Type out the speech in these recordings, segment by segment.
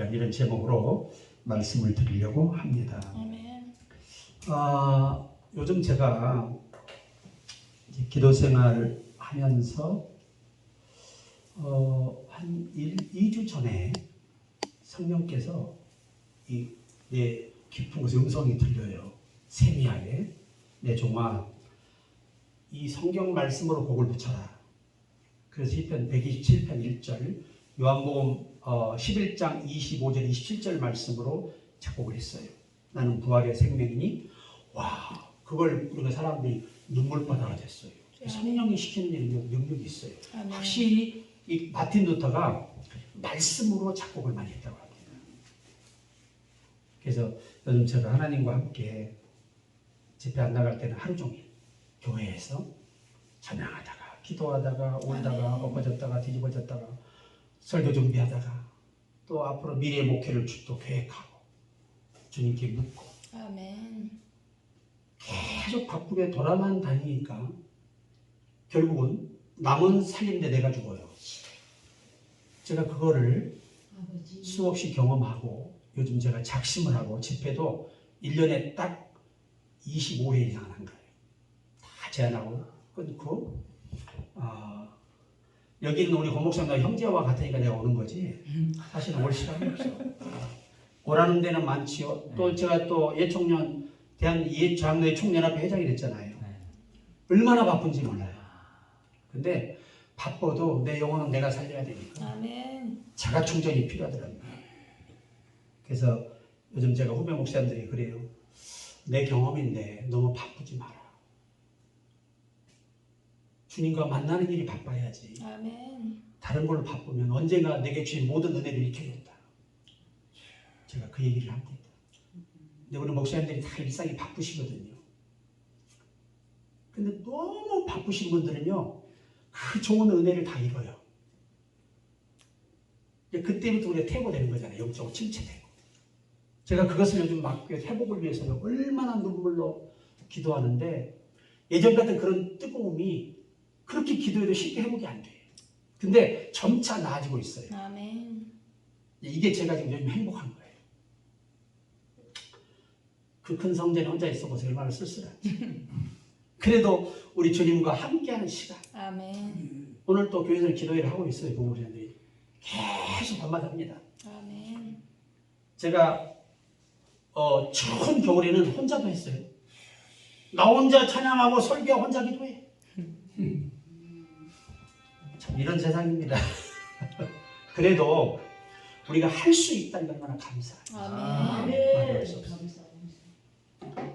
이런 제목으로 말씀을 드리려고 합니다. 아멘. 요즘 제가 기도 생활을 하면서 한 2주 전에 성령께서 내 깊은 곳에 음성이 들려요. 세미하게. 내 종아, 이 성경 말씀으로 곡을 붙여라. 그래서 시편 127편 1절, 요한복음 11장 25절 27절 말씀으로 작곡을 했어요. 나는 부활의 생명이니. 와, 그걸 우리가 사람들이 눈물바다가 됐어요. 성령이 시키는 일은 능력이 있어요. 아멘. 확실히 이 마틴 루터가 말씀으로 작곡을 많이 했다고 합니다. 그래서 요즘 제가 하나님과 함께 집회 안 나갈 때는 하루 종일 교회에서 찬양하다가 기도하다가 울다가 엎어졌다가 뒤집어졌다가 설교 준비하다가 또 앞으로 미래의 목회를 또 계획하고 주님께 묻고 아멘. 계속 바쁘게 돌아만 다니니까 결국은 남은 살림대 내가 죽어요. 제가 그거를 수없이 경험하고 요즘 제가 작심을 하고 집회도 1년에 딱 25회 이상을 한 거예요. 다 제안하고 끊고 여기 있는 우리 고목사님 형제와 같으니까 내가 오는 거지 사실은 올 시간이 없어. 오라는 데는 많지요. 또 제가 또 예총련 대한예장로회 총연합회 회장이 됐잖아요. 얼마나 바쁜지 몰라요. 근데 바빠도 내 영혼은 내가 살려야 되니까 아멘. 자가 충전이 필요하더라고요. 그래서 요즘 제가 후배 목사님들이 그래요. 내 경험인데 너무 바쁘지 마라. 주님과 만나는 일이 바빠야지. 아멘. 다른 걸로 바쁘면 언젠가 내게 주신 모든 은혜를 잃게 된다. 제가 그 얘기를 합니다. 근데 우리 목사님들이 다 일상이 바쁘시거든요. 근데 너무 바쁘신 분들은요, 그 좋은 은혜를 다 잃어요. 그때부터 우리가 퇴보되는 거잖아요. 영적으로 침체되고. 제가 그것을 요즘 막 회복을 위해서 얼마나 눈물로 기도하는데 예전 같은 그런 뜨거움이 그렇게 기도해도 쉽게 회복이 안 돼요. 근데 점차 나아지고 있어요. 아멘. 이게 제가 지금 요즘 행복한 거예요. 그 큰 성전에 혼자 있어보세요. 얼마나 쓸쓸한지. 그래도 우리 주님과 함께하는 시간. 아멘. 오늘 또 교회에서 기도회를 하고 있어요. 공무원들이 계속 밤마다 합니다. 아멘. 제가 추운 겨울에는 혼자도 했어요. 나 혼자 찬양하고 설교하고 혼자 기도해. 참 이런 세상입니다. 그래도 우리가 할 수 있다는 게 얼마나 감사해요. 아멘. 말할 수 없어요.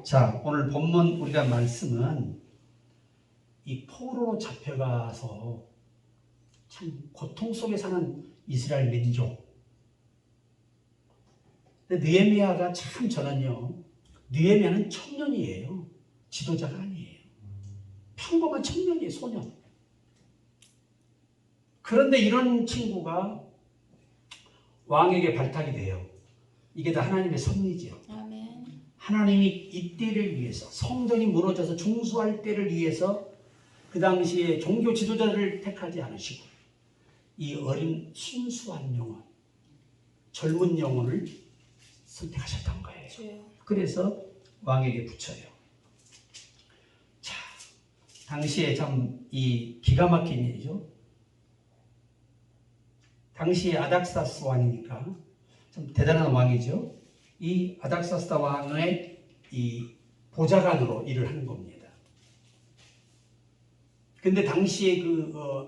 자, 오늘 본문 우리가 말씀은 이 포로로 잡혀가서 참 고통 속에 사는 이스라엘 민족. 근데 느헤미야가 참 저는요, 느헤미야는 청년이에요. 지도자가 아니에요. 평범한 청년이에요, 소년. 그런데 이런 친구가 왕에게 발탁이 돼요. 이게 다 하나님의 섭리죠. 아멘. 하나님이 이때를 위해서 성전이 무너져서 중수할 때를 위해서 그 당시에 종교 지도자를 택하지 않으시고 이 어린 순수한 영혼, 젊은 영혼을 선택하셨던 거예요. 주여. 그래서 왕에게 붙여요. 자, 당시에 참 이 기가 막힌 일이죠. 당시에 아닥사스 왕이니까 참 대단한 왕이죠. 이 아닥사스 왕의 이 보좌관으로 일을 하는 겁니다. 근데 당시에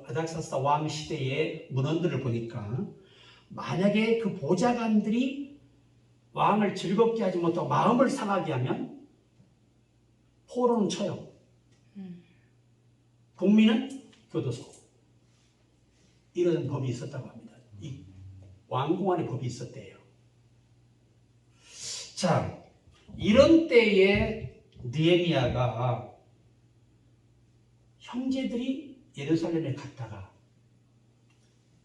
아닥사스 왕 시대의 문헌들을 보니까 만약에 그 보좌관들이 왕을 즐겁게 하지 못하고 마음을 상하게 하면 포로는 처형, 국민은 교도소, 이런 법이 있었다고 합니다. 이 왕궁 안에 법이 있었대요. 자, 이런 때에 느헤미야가 형제들이 예루살렘에 갔다가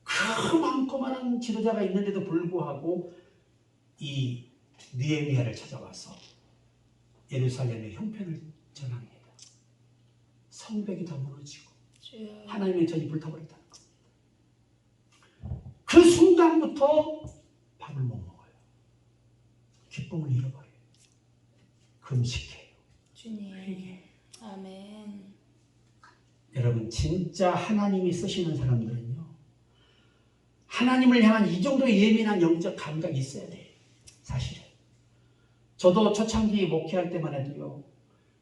그 많고 많은 지도자가 있는데도 불구하고 이 느헤미야를 찾아와서 예루살렘의 형편을 전합니다. 성벽이 다 무너지고 주여. 하나님의 전이 불타버렸다는 겁니다. 그 순간부터 밥을 못 먹어요. 기쁨을 잃어버려요. 금식해요. 주님. 아멘. 여러분 진짜 하나님이 쓰시는 사람들은요. 하나님을 향한 이 정도의 예민한 영적 감각이 있어야 돼요. 사실은. 저도 초창기 목회할 때만 해도요.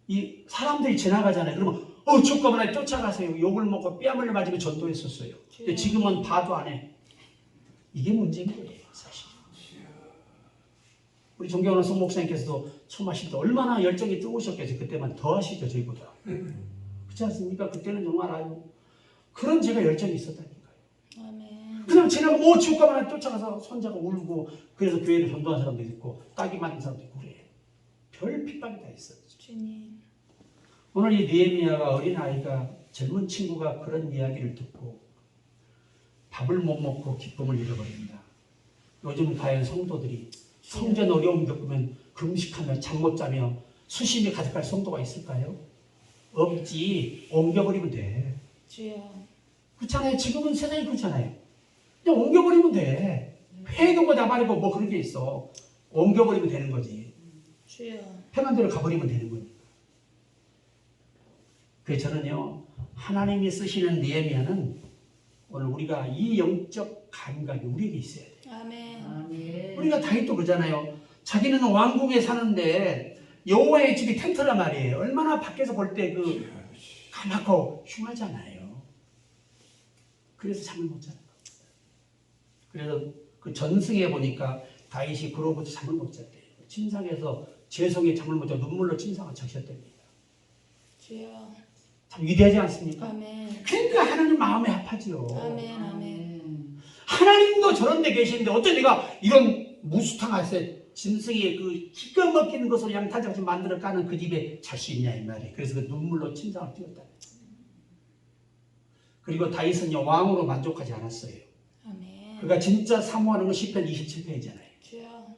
이 사람들이 지나가잖아요. 그러면 주가만에 쫓아가세요. 욕을 먹고 뺨을 맞으며 전도했었어요. 근데 지금은 봐도 안 해. 이게 문제인 거예요. 사실. 우리 존경하는 송 목사님께서도 처음 하실 때 얼마나 열정이 뜨거우셨겠어요. 그때만 더 하시죠. 저희보다. 그렇지 않습니까? 그때는 정말 아주 그런 제가 열정이 있었다니까요. 아멘. 그냥 지나가면 주가만에 쫓아가서 손자가 울고 그래서 교회를 전도한 사람도 있고 따기 맞은 사람도 있고 그래요. 별 핍박이 다 있었죠. 주님. 오늘 이 느헤미야가 어린아이가 젊은 친구가 그런 이야기를 듣고 밥을 못 먹고 기쁨을 잃어버립니다. 요즘 과연 성도들이 성전 어려움 겪으면 금식하며 잠 못 자며 수심이 가득할 성도가 있을까요? 없지. 옮겨버리면 돼. 주여. 그렇잖아요. 지금은 세상이 그렇잖아요. 그냥 옮겨버리면 돼. 회개고 나발이고 뭐 그런 게 있어. 옮겨버리면 되는 거지. 주여. 편한 대로 가버리면 되는 거니까. 그래서 저는요. 하나님이 쓰시는 느헤미야는 오늘 우리가 이 영적 감각이 우리에게 있어야 돼요. 아멘. 아멘. 우리가 다윗도 그러잖아요. 자기는 왕궁에 사는데 여호와의 집이 텐트란 말이에요. 얼마나 밖에서 볼 때 그 까맣고 흉하잖아요. 그래서 잠을 못 자는 겁니다. 그래서 그 전승에 보니까 다윗이 그로부터 잠을 못 잤대요. 침상에서 재성에 잠을 못 자 눈물로 침상을 적셨답니다. 주여. 참 위대하지 않습니까? 아멘. 그러니까 하나님 마음에 합하지요. 아멘. 아멘. 하나님도 저런 데 계시는데 어째 내가 이런 무수탕하세 짐승의 그 기가 막히는 것을 양타작지 만들어 까는 그 집에 잘 수 있냐 이 말이에요. 그래서 그 눈물로 침상을 띄웠다. 그리고 다윗은요 왕으로 만족하지 않았어요. 아멘. 그가 진짜 사모하는 건 시편 27편이잖아요. 주여.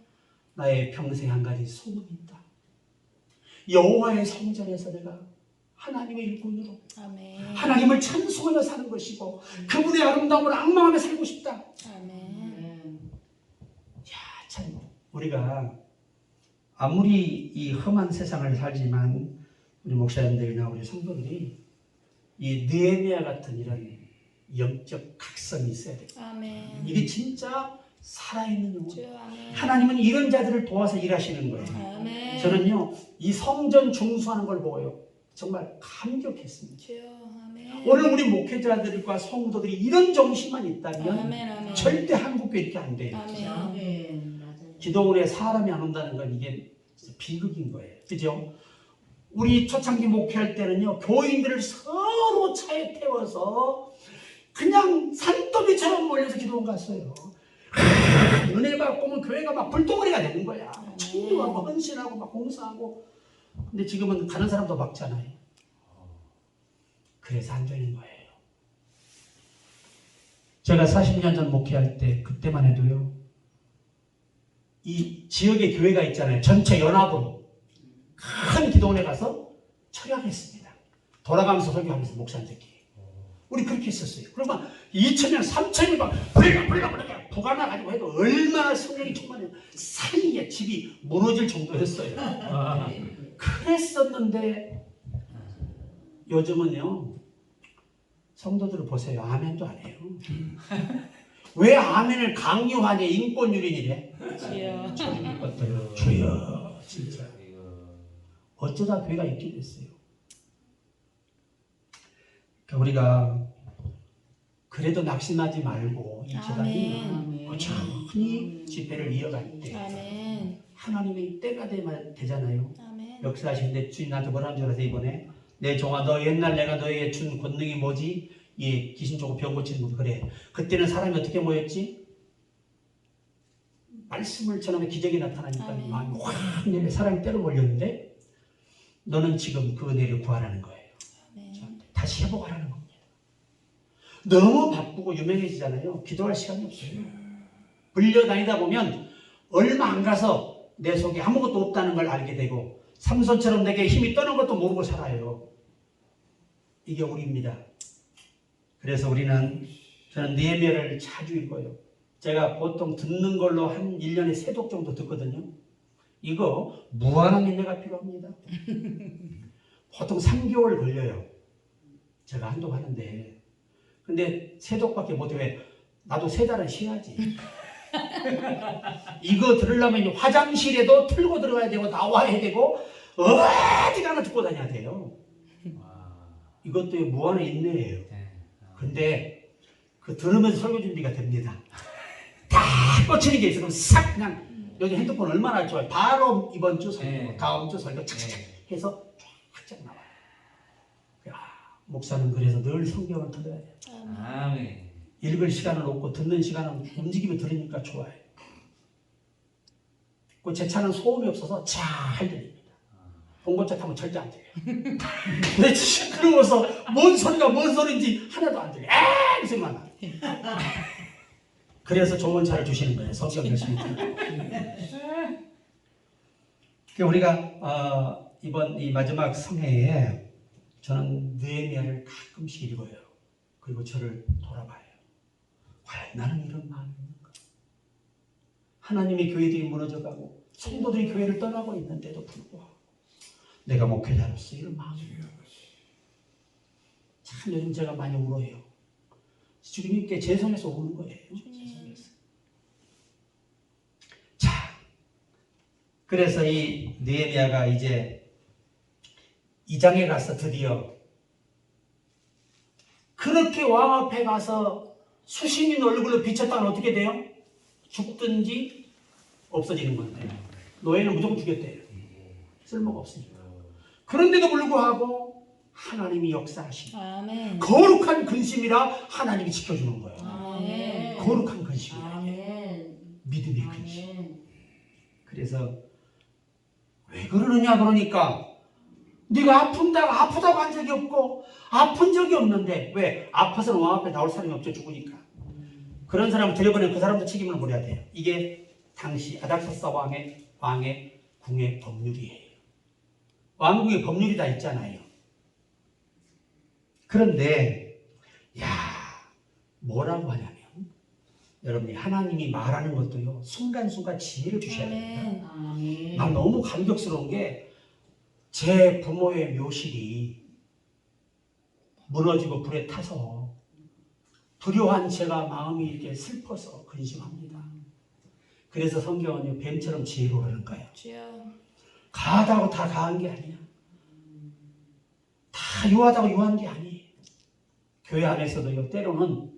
나의 평생 한 가지 소원이 있다. 여호와의 성전에서 내가 하나님의 일꾼으로 아멘. 하나님을 찬송하며 사는 것이고 그분의 아름다움을 앙망하며 살고 싶다. 아멘. 참 우리가 아무리 이 험한 세상을 살지만 우리 목사님들이나 우리 성도들이 이 느헤미야 같은 이런 영적 각성이 있어야 돼요. 아멘. 이게 진짜 살아있는 영혼. 주여. 아멘. 하나님은 이런 자들을 도와서 일하시는 거예요. 아멘. 저는요 이 성전 중수하는 걸 보고요 정말 감격했습니다. 주여. 아멘. 오늘 우리 목회자들과 성도들이 이런 정신만 있다면 아멘. 아멘. 절대 한국교회 이렇게 안 돼요. 아멘. 아멘. 맞아요. 기도원에 사람이 안 온다는 건 이게 진짜 비극인 거예요. 그죠? 우리 초창기 목회할 때는요, 교인들을 서로 차에 태워서 그냥 산더미처럼 몰려서 기도원 갔어요. 은혜 받고 오면 교회가 막 불덩어리가 되는 거야. 충동하고 헌신하고 막 봉사하고. 근데 지금은 가는 사람도 막잖아요. 그래서 안 되는 거예요. 제가 40년 전 목회할 때 그때만 해도요. 이 지역에 교회가 있잖아요. 전체 연합으로 큰 기도원에 가서 철학했습니다. 돌아가면서 설교하면서 목사님들끼리. 우리 그렇게 했었어요. 그러면 2000년, 3000년 막 불러불러 부가나 가지고 해도 얼마나 성령이 충만해요. 사이에 집이 무너질 정도였어요. 그랬었는데 요즘은요. 성도들을 보세요. 아멘도 안 해요. 왜 아멘을 강요하니 인권유린이래? 주여. 주여 진짜 어쩌다 교회가 있게 됐어요. 그러니까 우리가 그래도 낙심하지 말고 이 기간이 아멘. 꾸준히 집회를 이어갈 때 아멘. 하나님의 때가 되잖아요. 아멘. 역사하시는데 주님 나한테 뭐라는 줄 알아서 이번에 내 종아 너 옛날 내가 너에게 준 권능이 뭐지? 예, 귀신 쫓고 병 고치는 분 그래. 그때는 사람이 어떻게 모였지? 말씀을 전하면 기적이 나타나니까 아멘. 마음이 확 내려 사람이 때려 몰렸는데 너는 지금 그 은혜를 구하라는 거예요. 아멘. 자, 다시 회복하라는 겁니다. 너무 바쁘고 유명해지잖아요. 기도할 시간이 없어요. 불려다니다 보면 얼마 안 가서 내 속에 아무것도 없다는 걸 알게 되고 삼손처럼 내게 힘이 떠난 것도 모르고 살아요. 이게 우리입니다. 그래서 저는 느헤미야를 자주 읽어요. 제가 보통 듣는 걸로 한 1년에 3독 정도 듣거든요. 이거 무한한 인내가 필요합니다. 보통 3개월 걸려요. 제가 한독 하는데. 근데 3독밖에 못해. 왜? 나도 3달은 쉬어야지. 이거 들으려면 화장실에도 틀고 들어가야 되고 나와야 되고 어디 가나 듣고 다녀야 돼요. 이것도 무한한 인내예요. 근데 그 들으면서 설교 준비가 됩니다. 다 꽂히는 게 있으면 싹 그냥 여기 핸드폰 얼마나 좋아요. 바로 이번 주 설교, 다음 주 설교 착착착 해서 쫙쫙 나와요. 야, 목사는 그래서 늘 성경을 들어야 돼요. 아멘. 읽을 시간은 없고 듣는 시간은 움직이며 들으니까 좋아요. 그 제 차는 소음이 없어서 잘 들립니다. 봉고차 타면 절대 안 들려요. 근데 시끄러워서 뭔 소리가 뭔 소리인지 하나도 안 들려요. 이 소리만 나요. 그래서 좋은 차를 주시는 거예요. 성경 열심히 듣고. 우리가 이번 이 마지막 성회에 저는 느헤미야를 가끔씩 읽어요. 그리고 저를 돌아봐요. 과연 나는 이런 마음이 있는가? 하나님의 교회들이 무너져가고 성도들이 교회를 떠나고 있는데도 불구하고 내가 목회자로서 이런 마음이 있는가? 참 요즘 제가 많이 울어요. 주님께 죄송해서 우는 거예요. 죄송해서. 자, 그래서 이 느헤미야가 이제 2장에 가서 드디어 그렇게 왕 앞에 가서 수신인 얼굴로 비쳤다면 어떻게 돼요? 죽든지 없어지는 건데 노예는 무조건 죽였대요. 쓸모가 없으니까. 그런데도 불구하고 하나님이 역사하시고 아멘. 거룩한 근심이라 하나님이 지켜주는 거예요. 아멘. 거룩한 근심이라. 아멘. 믿음의 근심. 아멘. 그래서 왜 그러느냐 그러니까 네가 아프다고 한 적이 없고 아픈 적이 없는데 왜? 아파서는 왕 앞에 나올 사람이 없죠. 죽으니까. 그런 사람을 들여보내면 그 사람도 책임을 물어야 돼요. 이게 당시 아닥사스다 왕의 궁의 법률이에요. 왕국의 법률이 다 있잖아요. 그런데 뭐라고 하냐면 여러분이 하나님이 말하는 것도요 순간순간 지혜를 주셔야 됩니다. 아멘. 난 너무 감격스러운 게 제 부모의 묘실이 무너지고 불에 타서 두려워한 제가 마음이 이렇게 슬퍼서 근심합니다. 그래서 성경은 뱀처럼 지혜로우라는 거예요. 주여. 가하다고 다 가한 게 아니야. 다 유하다고 유한 게 아니에요. 교회 안에서도요 때로는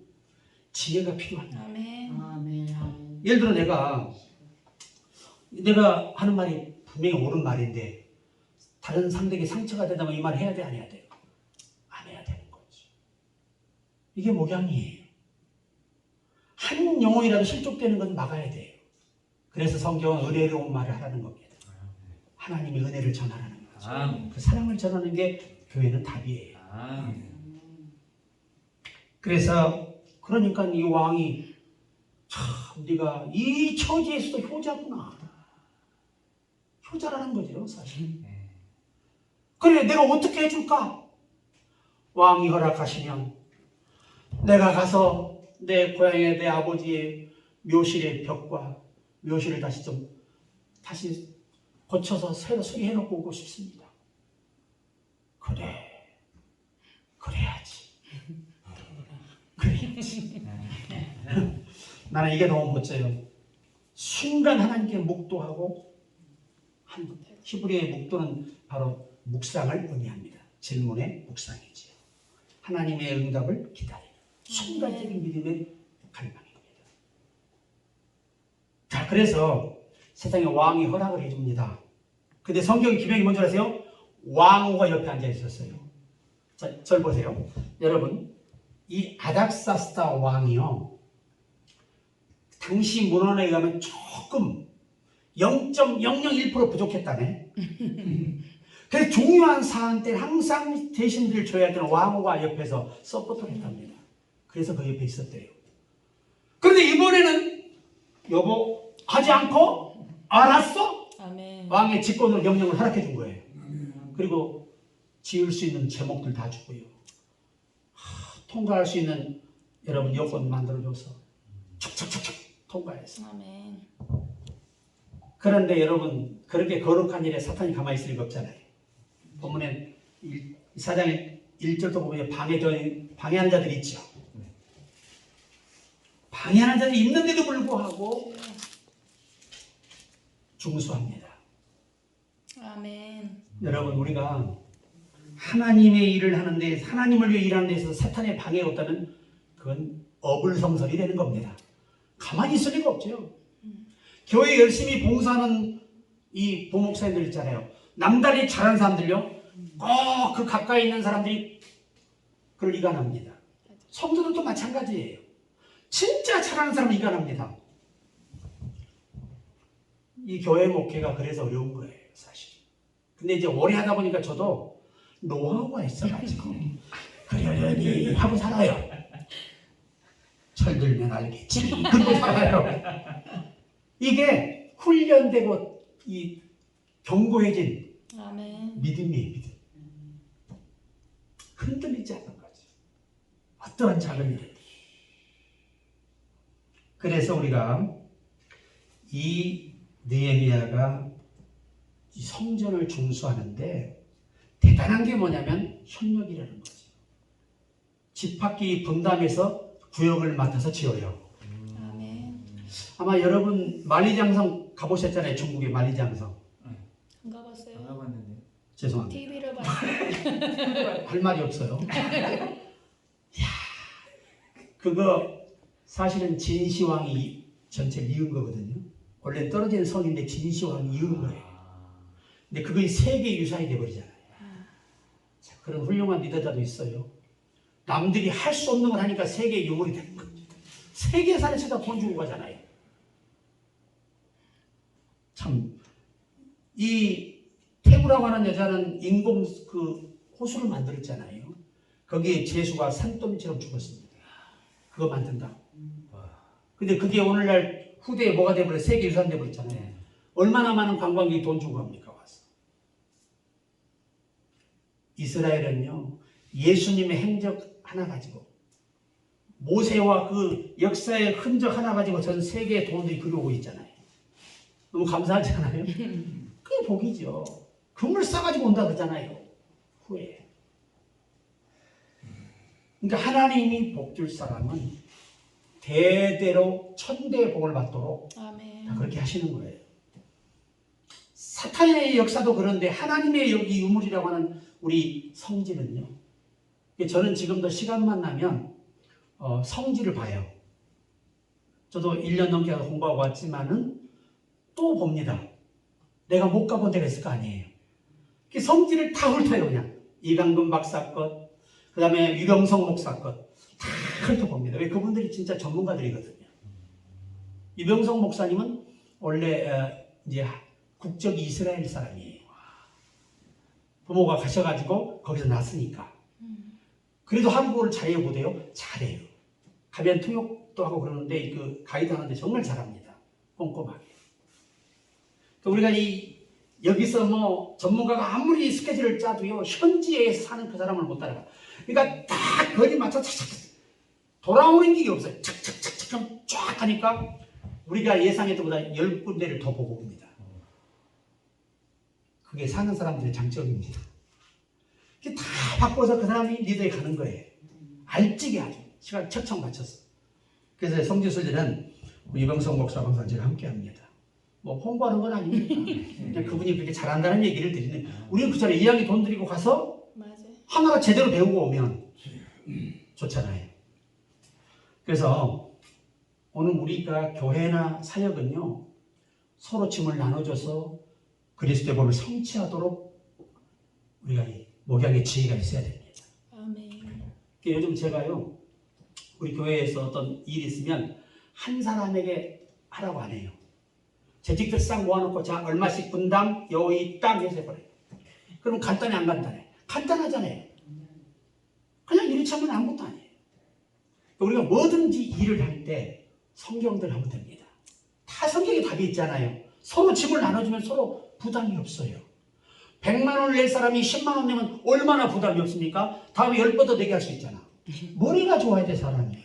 지혜가 필요합니다. 아멘. 아멘. 아멘. 예를 들어 내가 하는 말이 분명히 옳은 말인데 다른 상대에게 상처가 되다면 이 말 해야 돼, 안 해야 돼요? 안 해야 되는 거지. 이게 목양이에요. 한 영혼이라도 실족되는 건 막아야 돼요. 그래서 성경은 은혜로운 말을 하라는 겁니다. 하나님의 은혜를 전하라는 거죠. 아멘. 그 사랑을 전하는 게 교회는 답이에요. 아멘. 그러니까 이 왕이 참 네가 이 처지에서도 효자구나. 효자라는 거죠, 사실. 그래, 내가 어떻게 해줄까? 왕이 허락하시면 내가 가서 내 고향의 내 아버지의 묘실의 벽과 묘실을 다시 고쳐서 새로 수리해놓고 오고 싶습니다. 그래야지. 나는 이게 너무 멋져요. 순간 하나님께 묵도하고 히브리어의 묵도는 바로 묵상을 의미합니다. 질문의 묵상이지요. 하나님의 응답을 기다리는 순간적인 믿음의 갈망입니다. 자, 그래서 세상에 왕이 허락을 해줍니다. 근데 성경의 기명이 뭔지 아세요? 왕후가 옆에 앉아 있었어요. 자, 절 보세요. 여러분, 이 아닥사스다 왕이요. 당시 문헌에 의하면 조금 0.001% 부족했다네. 그래서 중요한 사안 때 항상 대신들을 줘야 되는 왕후가 옆에서 서포트를 했답니다. 그래서 그 옆에 있었대요. 그런데 이번에는 여보 하지 않고 알았어? 아멘. 왕의 직권으로 명령을 허락해 준 거예요. 그리고 지을 수 있는 제목들 다 주고요. 통과할 수 있는 여러분 여건 만들어줘서 촉촉촉촉 통과해서. 아멘. 그런데 여러분 그렇게 거룩한 일에 사탄이 가만히 있을 리가 없잖아요. 본문에 4장 1절도 보면 방해하는 자들이 있죠. 방해하는 자들이 있는데도 불구하고 중수합니다. 아멘. 여러분 우리가 하나님의 일을 하는데 하나님을 위해 일하는 데 있어서 사탄의 방해가 없다면 그건 어불성설이 되는 겁니다. 가만히 있을 리가 없죠. 교회 열심히 봉사하는 이 부목사님들 있잖아요. 남다리 잘하는 사람들요. 꼭 그 가까이 있는 사람들이 그걸 이간합니다. 성도들도 마찬가지예요. 진짜 잘하는 사람은 이간합니다. 이 교회 목회가 그래서 어려운 거예요, 사실. 근데 이제 오래 하다 보니까 저도 노하우가 있어가지고 그러려니 하고 살아요. 철들면 알겠지. 그러고 살아요. 이게 훈련되고 이 견고해진 아멘. 믿음이에요, 믿음. 흔들리지 않는 거죠. 어떠한 작은 일이. 그래서 우리가 이 느헤미야가 이 성전을 중수하는데 대단한 게 뭐냐면 협력이라는 거죠. 집합기 분담해서 구역을 맡아서 지어요. 아멘. 아마 여러분 만리장성 가보셨잖아요. 중국의 만리장성. 안 안 가봤어요? 가봤는데. 죄송합니다. TV로 봤어요. 할 말이 없어요. 이야, 그거 사실은 진시황이 전체를 이은 거거든요. 원래 떨어진 성인데 진시황이 이은 거예요. 근데 그게 세계 유산이 돼버리잖아요. 자, 그런 훌륭한 리더자도 있어요. 남들이 할 수 없는 걸 하니까 세계 유물이 되는 겁니다. 세계사에서다 돈 주고 가잖아요. 참, 이 태구라고 하는 여자는 인공 그 호수를 만들었잖아요. 거기에 제수가 산더미처럼 죽었습니다. 그거 만든다. 근데 그게 오늘날 후대에 뭐가 돼버려? 세계유산 돼버렸잖아요. 네. 얼마나 많은 관광객이 돈 주고 갑니까? 와서. 이스라엘은요, 예수님의 행적 하나 가지고, 모세와 그 역사의 흔적 하나 가지고 전 세계의 돈들이 들어오고 있잖아요. 너무 감사하지 않아요? 그게 복이죠. 금을 싸가지고 온다 그러잖아요. 후에. 그러니까 하나님이 복 줄 사람은 대대로 천대의 복을 받도록 아멘. 다 그렇게 하시는 거예요. 사탄의 역사도 그런데 하나님의 여기 유물이라고 하는 우리 성질은요. 저는 지금도 시간만 나면 성질을 봐요. 저도 1년 넘게 공부하고 왔지만은 또 봅니다. 내가 못 가본 데가 있을 거 아니에요. 성질을 다 훑어요. 그냥 이강근 박사 것, 그 다음에 유병성 목사 것 다 훑어봅니다. 왜? 그분들이 진짜 전문가들이거든요. 유병성 목사님은 원래 이제 국적이 이스라엘 사람이에요. 부모가 가셔가지고 거기서 났으니까. 그래도 한국어를 잘해요, 못해요? 잘해요. 가면 통역도 하고 그러는데 그 가이드 하는데 정말 잘합니다. 꼼꼼하게. 우리가 여기서 뭐 전문가가 아무리 스케줄을 짜도요, 현지에 사는 그 사람을 못 따라가. 그러니까 딱 거리 맞춰 착착 돌아오는 길이 없어요. 착착착착 쫙 하니까 우리가 예상했던 것보다 10군데를 더 보고 옵니다. 그게 사는 사람들의 장점입니다. 다 바꿔서 그 사람이 리더에 가는 거예요. 알찌게 아주 시간 척척 맞춰서. 그래서 성지순례는 유병성 목사와 항상 제가 함께 합니다. 뭐 홍보하는 건 아닙니다. 그냥 그분이 그렇게 잘한다는 얘기를 드리는. 우리는 그 자리에 이왕에 돈 들이고 가서 맞아요. 하나가 제대로 배우고 오면 좋잖아요. 그래서 오늘 우리가 교회나 사역은요, 서로 짐을 나눠줘서 그리스도의 법을 성취하도록 우리가 이 목양의 지혜가 있어야 됩니다. 아멘. 요즘 제가요, 우리 교회에서 어떤 일이 있으면 한 사람에게 하라고 안 해요. 재직들 싹 모아놓고 자 얼마씩 분담 여의 땅 해서 해버려요. 그럼 간단해 안 간단해? 간단하잖아요. 그냥 이렇게 하면 아무것도 아니에요. 우리가 뭐든지 일을 할 때 성경들 하면 됩니다. 다 성경에 답이 있잖아요. 서로 짐을 나눠주면 서로 부담이 없어요. 100만 원을 낼 사람이 10만 원 내면 얼마나 부담이 없습니까? 다음에 10번 더 내게 할 수 있잖아. 머리가 좋아야 돼, 사람이.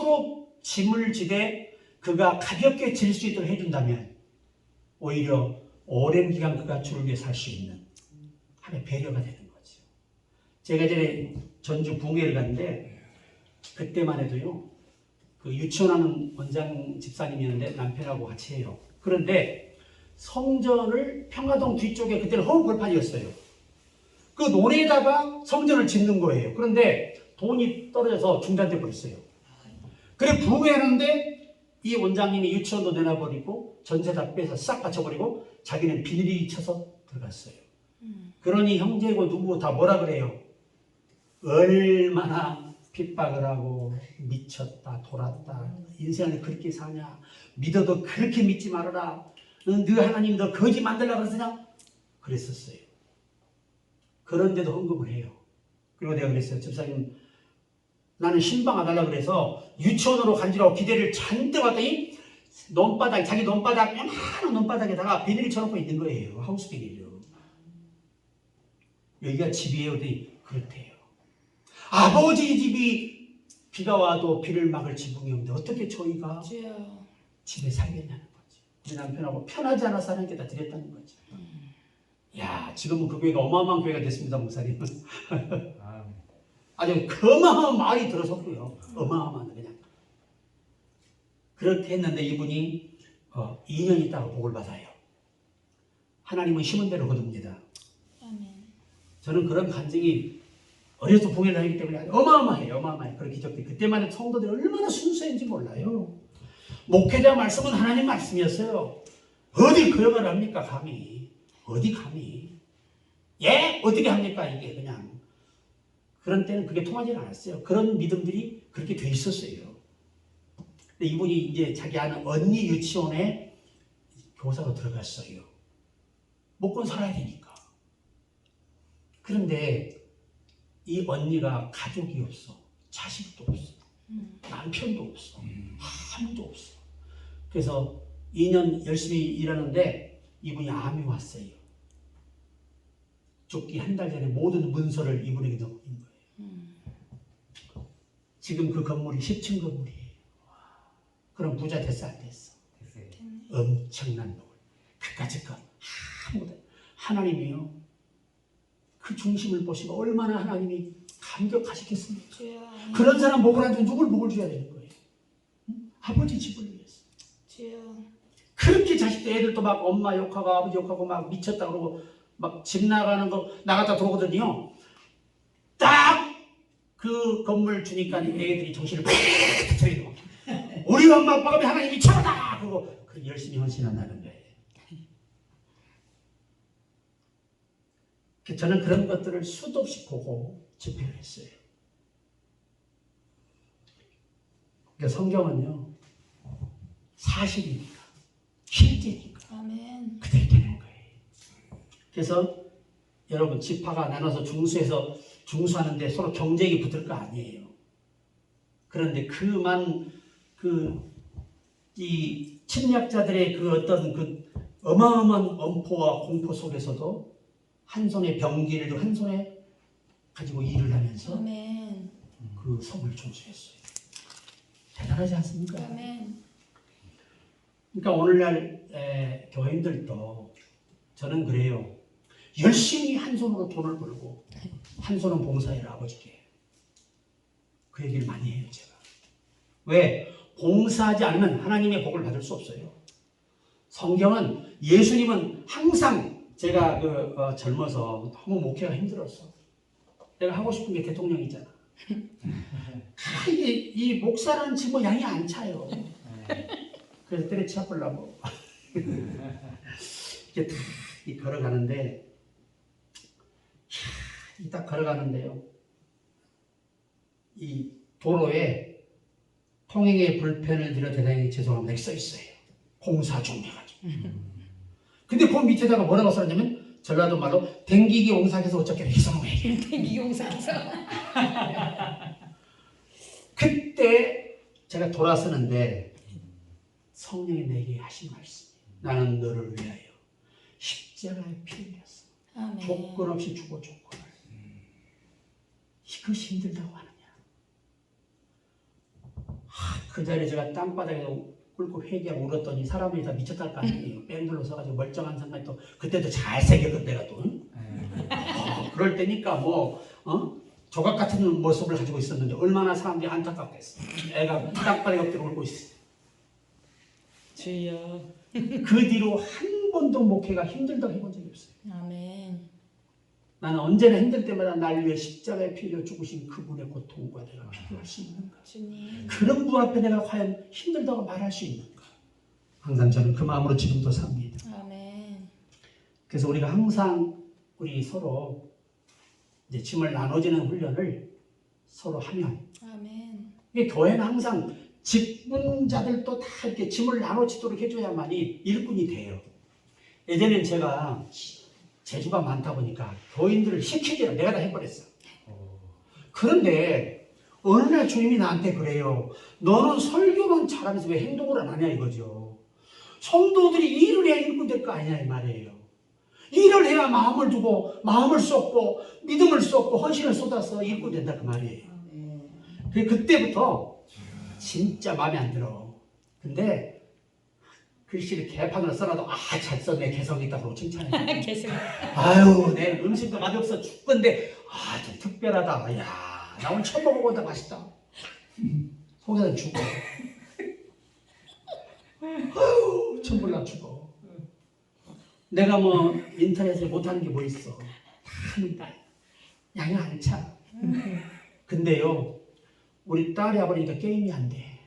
스스로 짐을 지되 그가 가볍게 질 수 있도록 해준다면 오히려 오랜 기간 그가 주를 위해 살 수 있는 하나의 배려가 되는 거죠. 제가 전에 전주 붕괴를 갔는데 그때만 해도요. 그 유치원하는 원장 집사님이었는데 남편하고 같이 해요. 그런데 성전을 평화동 뒤쪽에 그때는 허브 벌판이었어요. 그 논에다가 성전을 짓는 거예요. 그런데 돈이 떨어져서 중단돼 버렸어요. 그래 붕괴하는데 이 원장님이 유치원도 내놔버리고 전세 다 빼서 싹 바쳐버리고 자기는 비닐이 쳐서 들어갔어요. 그러니 형제고 누구 다 뭐라 그래요? 얼마나 핍박을 하고 미쳤다 돌았다 인생을 그렇게 사냐 믿어도 그렇게 믿지 말아라 너 하나님 너 거지 만들려고 그러냐 그랬었어요. 그런데도 헌금을 해요. 그리고 내가 그랬어요. 집사님 나는 신방 와달라고 그래서 유치원으로 간지라고 기대를 잔뜩 왔더니 논바닥 자기 논바닥 요만한 논바닥에다가 비닐을 쳐놓고 있는 거예요. 하우스 비닐이요. 여기가 집이에요. 그렇대요. 아버지 집이 비가 와도 비를 막을 지붕이 없는데 어떻게 저희가 주여. 집에 살겠냐는 거지. 우리 남편하고 편하지 않아서 하나님께 다 드렸다는 거지. 야 지금은 그 교회가 어마어마한 교회가 됐습니다. 목사님은. 아멘. 아주 어마어마한 말이 들어섰고요. 어마어마한 그냥. 그렇게 했는데 이분이 2년 있다가 복을 받아요. 하나님은 심은 대로 거둡니다. 아멘. 저는 그런 간증이 어려서 봉해를 다니기 때문에 어마어마해요. 어마어마해요. 그런 기적들이. 그때만 해도 성도들이 얼마나 순수했는지 몰라요. 목회자 말씀은 하나님 말씀이었어요. 어디 그 역할을 합니까 감히. 어디 감히. 예? 어떻게 합니까 이게 그냥. 그런 때는 그게 통하지 않았어요. 그런 믿음들이 그렇게 돼 있었어요. 근데 이분이 이제 자기 아는 언니 유치원에 교사로 들어갔어요. 먹고 살아야 되니까. 그런데 이 언니가 가족이 없어. 자식도 없어. 남편도 없어. 아무도 없어. 그래서 2년 열심히 일하는데 이분이 암이 왔어요. 죽기 한 달 전에 모든 문서를 이분에게 넣은 거예요. 지금 그 건물이 10층 건물이에요. 그럼 부자 됐어 안 됐어? 됐어요. 엄청난 노을. 그까짓 것 아무도 하나님이요. 그 중심을 보시고 얼마나 하나님이 감격하시겠습니까? 주여. 그런 사람 복을 안 주면 누굴 복을 줘야 되는 거예요? 응? 아버지 집을 위해서. 주여. 그렇게 자식들 애들도 막 엄마 욕하고 아버지 욕하고 막 미쳤다 그러고 막 집 나가는 거 나갔다 들어오거든요. 딱 그 건물 주니까 애들이 정신을 팍 차리고 우리 엄마 아빠가 하나님이 최고다 그러고 열심히 헌신한다는 거예요. 저는 그런 것들을 수도 없이 보고 집회를 했어요. 그러니까 성경은요 사실이니까 실제니까 아멘. 그대로 되는 거예요. 그래서 여러분 지파가 나눠서 중수하는데 서로 경쟁이 붙을 거 아니에요. 그런데 이 침략자들의 그 어떤 그 어마어마한 엄포와 공포 속에서도 한 손에 병기를 들고 한 손에 가지고 일을 하면서 아멘. 그 성을 존수했어요. 대단하지 않습니까? 아멘. 그러니까 오늘날 교회인들도 저는 그래요. 열심히 한 손으로 돈을 벌고 한 손은 봉사해라 아버지께. 그 얘기를 많이 해요 제가. 왜? 봉사하지 않으면 하나님의 복을 받을 수 없어요. 성경은 예수님은 항상 제가 젊어서 너무 목회가 힘들었어. 내가 하고 싶은 게 대통령이잖아. 이 목사라는 친구 양이 안 차요. 그래서 때려쳐 보려고 이렇게 딱 걸어가는데 딱 걸어가는데요. 이 도로에 통행의 불편을 드려 대단히 죄송합니다. 이렇게 써 있어요. 공사 중 해가지고. 근데 그 밑에다가 뭐라고 써놨냐면 전라도 말로 댕기기 용사께서 어쩌게 이렇게 써놓은 거예요. 댕기기 용사께서. 그때 제가 돌아서는데 성령이 내게 하신 말씀이 나는 너를 위하여 십자가에 피 흘렸어. 아멘. 조건 없이 주고 조건을. 이것이 힘들다고 하느냐. 그 자리에 제가 땅바닥에서 꿇고 회개하고 울었더니 사람들이 다 미쳤다는 거 아니에요. 뺑글로 서가지고 멀쩡한 상관이 또 그때도 잘생겼던 내가 또 그럴 때니까 뭐 조각 같은 모습을 가지고 있었는데 얼마나 사람들이 안타깝겠어. 애가 땅바닥에 엎드려 울고 있어. 주여. 그 뒤로 한 번도 목회가 힘들다고 해본 적이 없어요. 아멘. 나는 언제나 힘들 때마다 날 위해 십자가에 피 흘려 죽으신 그분의 고통과 내가 비교할 수 있는가? 주님. 그런 분 앞에 내가 과연 힘들다고 말할 수 있는가? 항상 저는 그 마음으로 지금도 삽니다. 아멘. 그래서 우리가 항상 우리 서로 이제 짐을 나눠지는 훈련을 서로 하면 아멘. 이게 교회는 항상 직분자들도 다 이렇게 짐을 나눠지도록 해줘야만이 일꾼이 돼요. 예전엔 제가 재주가 많다 보니까 교인들을 시키기를 내가 다 해버렸어. 그런데 어느 날 주님이 나한테 그래요. 너는 설교는 잘하면서 왜 행동을 안 하냐 이거죠. 성도들이 일을 해야 일꾼 될 거 아니냐 이 말이에요. 일을 해야 마음을 두고 마음을 쏟고 믿음을 쏟고 헌신을 쏟아서 일꾼 된다 그 말이에요. 그때부터 진짜 마음에 안 들어. 근데 글씨를 개판으로 써놔도 잘 썼네 개성이 있다고 칭찬해. 계속. 아유 내 음식도 맛없어 죽건데 좀 특별하다. 야, 나 오늘 처음 먹어보다 맛있다. 속에서 죽어. 아유 천불나 죽어. 내가 뭐 인터넷에 못하는 게 뭐 있어. 다 하는다. 양이 안 차. 근데요 우리 딸이 와버리니까 게임이 안 돼.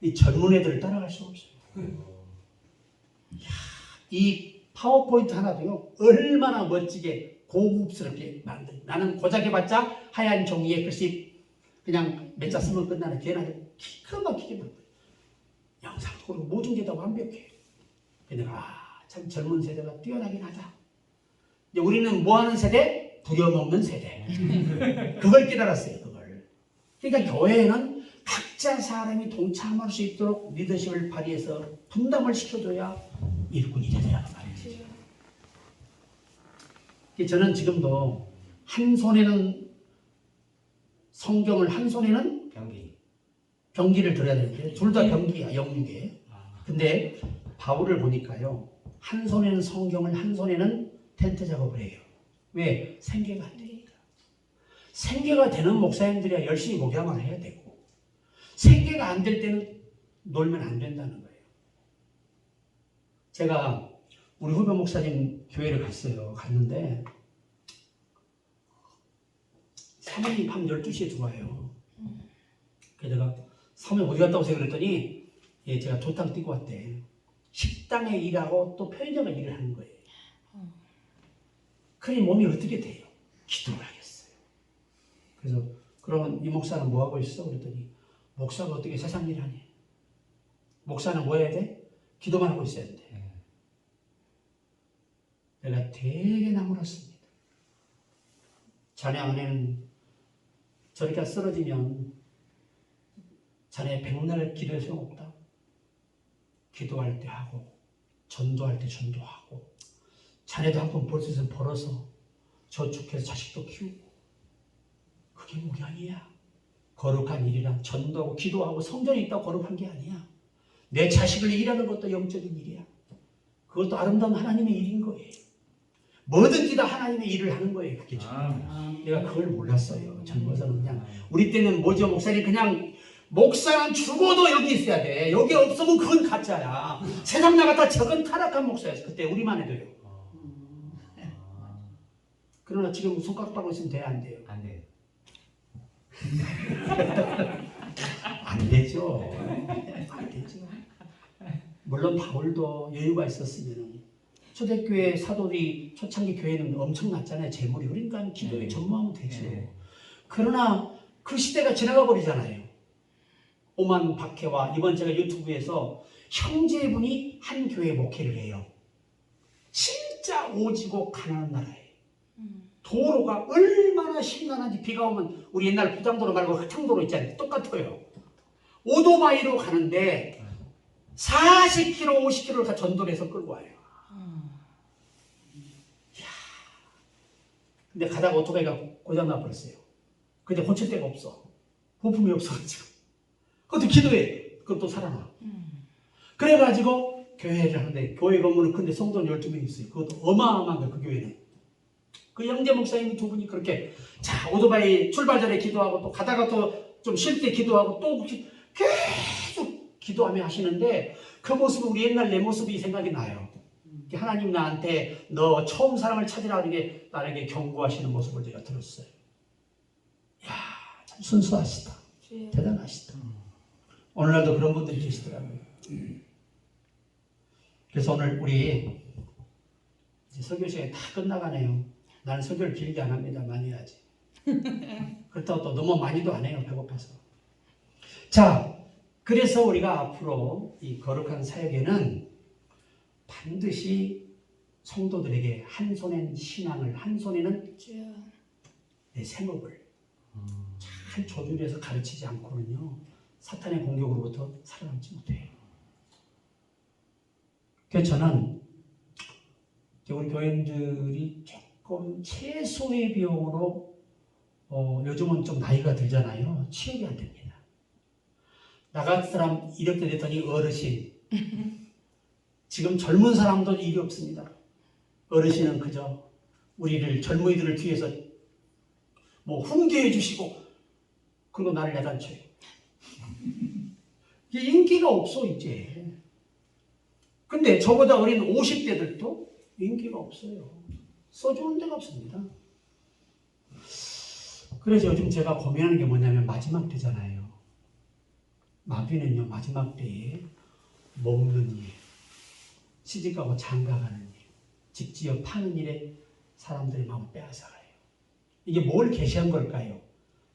이 젊은 애들을 따라갈 수 없어요. 이 파워포인트 하나도요 얼마나 멋지게 고급스럽게 만든. 나는 고작 해봤자 하얀 종이에 글씨 그냥 몇 자 쓰면 끝나는 걔는 아주 기가 막히게 만든. 영상도 모든 게 다 완벽해. 내가 참 젊은 세대가 뛰어나긴 하다. 이제 우리는 뭐하는 세대? 부려먹는 세대. 그걸 깨달았어요. 그걸. 그러니까 교회에는 각자 사람이 동참할 수 있도록 리더십을 발휘해서 분담을 시켜줘야 일꾼이 되더라는 말이죠. 저는 지금도 한 손에는 성경을 한 손에는 병기를 들어야 되는데 둘 다 병기야 영육에. 근데 바울을 보니까요 한 손에는 성경을 한 손에는 텐트 작업을 해요. 왜? 생계가 안 되니까. 생계가 되는 목사님들이야 열심히 목양을 해야 되고 생계가 안 될 때는 놀면 안 된다는 거예요. 제가 우리 후배 목사님 교회를 갔어요. 갔는데 사모님 밤 12시에 들어와요. 그래서 제가 사모님 어디 갔다 오세요? 그랬더니 제가 도탕 뛰고 왔대. 식당에 일하고 또 편의점에 일을 하는 거예요. 그러니 몸이 어떻게 돼요? 기도를 하겠어요. 그래서 그러면 이 목사는 뭐 하고 있어? 그랬더니 목사가 어떻게 세상 일을 하니? 목사는 뭐 해야 돼? 기도만 하고 있어야 돼. 내가 되게 나무랐습니다. 자네 아내는 저리가 쓰러지면 자네 백날 기도할 필요 없다. 기도할 때 하고 전도할 때 전도하고 자네도 한 번 벌써 벌어서 저축해서 자식도 키우고 그게 목양이야. 거룩한 일이란 전도하고 기도하고 성전에 있다고 거룩한 게 아니야. 내 자식을 일하는 것도 영적인 일이야. 그것도 아름다운 하나님의 일인 거예요. 뭐든지 다 하나님의 일을 하는 거예요. 그게 내가 그걸 몰랐어요. 젊어서는 그냥 우리 때는 뭐죠? 목사님 그냥 목사는 죽어도 여기 있어야 돼. 여기 없으면 그건 가짜야. 세상 나갔다 저건 타락한 목사였어. 그때 우리만 해도요. 그러나 지금 손가락 빨고 있으면 돼요? 안 돼요? 안 돼요. 안 되죠. 안 되죠. 물론 바울도 여유가 있었으면 초대교회 사도들이 초창기 교회는 엄청났잖아요. 재물이. 그러니까 기도에 전무하면 되죠. 그러나 그 시대가 지나가 버리잖아요. 오만 박해와 이번 제가 유튜브에서 형제분이 한 교회 목회를 해요. 진짜 오지고 가난한 나라예요. 도로가 얼마나 심란한지 비가 오면 우리 옛날 부장도로 말고 흙탕도로 있잖아요. 똑같아요. 오토바이로 가는데 40km, 50km를 전도를 해서 끌고 와요. 이야. 근데 가다가 오토바이가 고장나 버렸어요. 근데 고칠 데가 없어. 부품이 없어가지고. 그것도 기도해. 그것도 살아나. 그래가지고 교회를 하는데 교회 건물은 큰데 성도는 12명 있어요. 그것도 어마어마한 거예요. 그 교회는. 그 영재 목사님 두 분이 그렇게 자 오토바이 출발 전에 기도하고 또 가다가 또 좀 쉴 때 기도하고 또 계속 기도하며 하시는데 그 모습은 우리 옛날 내 모습이 생각이 나요. 하나님 나한테 너 처음 사랑을 찾으라 이렇게 나에게 경고하시는 모습을 제가 들었어요. 이야 참 순수하시다. 주여. 대단하시다. 오늘날도 그런 분들이 계시더라고요. 그래서 오늘 우리 이제 설교 시간이 다 끝나가네요. 나는 설교를 길게 안 합니다. 많이 해야지. 그렇다고 또 너무 많이도 안 해요. 배고파서. 자, 그래서 우리가 앞으로 이 거룩한 사역에는 반드시 성도들에게 한 손엔 신앙을, 한 손에는 주여. 내 생업을 잘 조율해서 가르치지 않고는요. 사탄의 공격으로부터 살아남지 못해요. 그래서 저는 우리 교인들이 조금 최소의 비용으로 요즘은 좀 나이가 들잖아요. 취업이 안 됩니다. 나 같은 사람 이렇게 됐더니 어르신. 지금 젊은 사람도 일이 없습니다. 어르신은 그저 우리를 젊은이들을 뒤에서 뭐 훈계해 주시고 그리고 나를 야단쳐요. 이제 인기가 없어 이제. 근데 저보다 어린 50대들도 인기가 없어요. 써주는 데가 없습니다. 그래서 요즘 제가 고민하는 게 뭐냐면 마지막 때잖아요. 마귀는요 마지막 때에 먹는 일, 시집가고 장가가는 일, 집지어 파는 일에 사람들의 마음을 빼앗아가요. 이게 뭘 계시한 걸까요?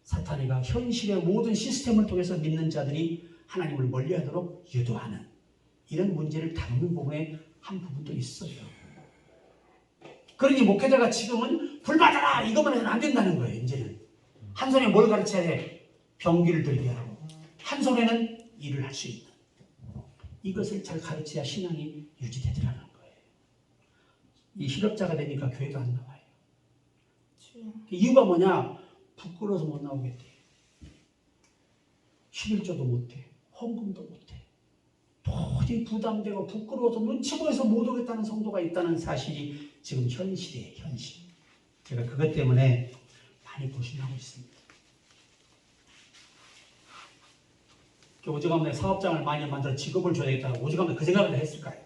사탄이가 현실의 모든 시스템을 통해서 믿는 자들이 하나님을 멀리하도록 유도하는 이런 문제를 다루는 부분에 한 부분도 있어요. 그러니 목회자가 지금은 불받아라 이것만 해서는 안 된다는 거예요. 이제는 한 손에 뭘 가르쳐야 돼? 병기를 들게 하고 한 손에는 일을 할 수 있는 이것을 잘 가르쳐야 신앙이 유지되더라는 거예요. 이 실업자가 되니까 교회도 안 나와요. 주여. 이유가 뭐냐? 부끄러워서 못 나오겠대. 11조도 못해. 헌금도 못해. 도저히 부담되고 부끄러워서 눈치 보여서 못 오겠다는 성도가 있다는 사실이 지금 현실이에요. 현실. 제가 그것 때문에 많이 고심하고 있습니다. 오죽하면 사업장을 많이 만들어 직업을 줘야 되겠다고 오죽하면 그 생각을 했을까요?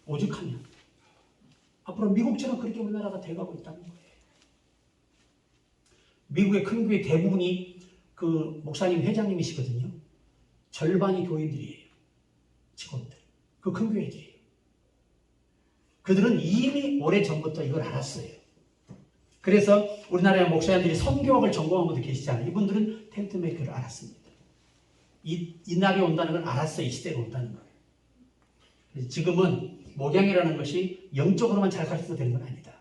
오죽하면. 앞으로 미국처럼 그렇게 우리나라가 돼가고 있다는 거예요. 미국의 큰 교회 대부분이 그 목사님 회장님이시거든요. 절반이 교인들이에요. 직원들. 그 큰 교회들이에요. 그들은 이미 오래전부터 이걸 알았어요. 그래서 우리나라의 목사님들이 선교학을 전공한 분들 계시잖아요. 이분들은 텐트메이커를 알았습니다. 이 날이 온다는 걸 알았어요. 이 시대가 온다는 걸. 그래서 지금은 목양이라는 것이 영적으로만 잘 가르쳐도 되는 건 아니다.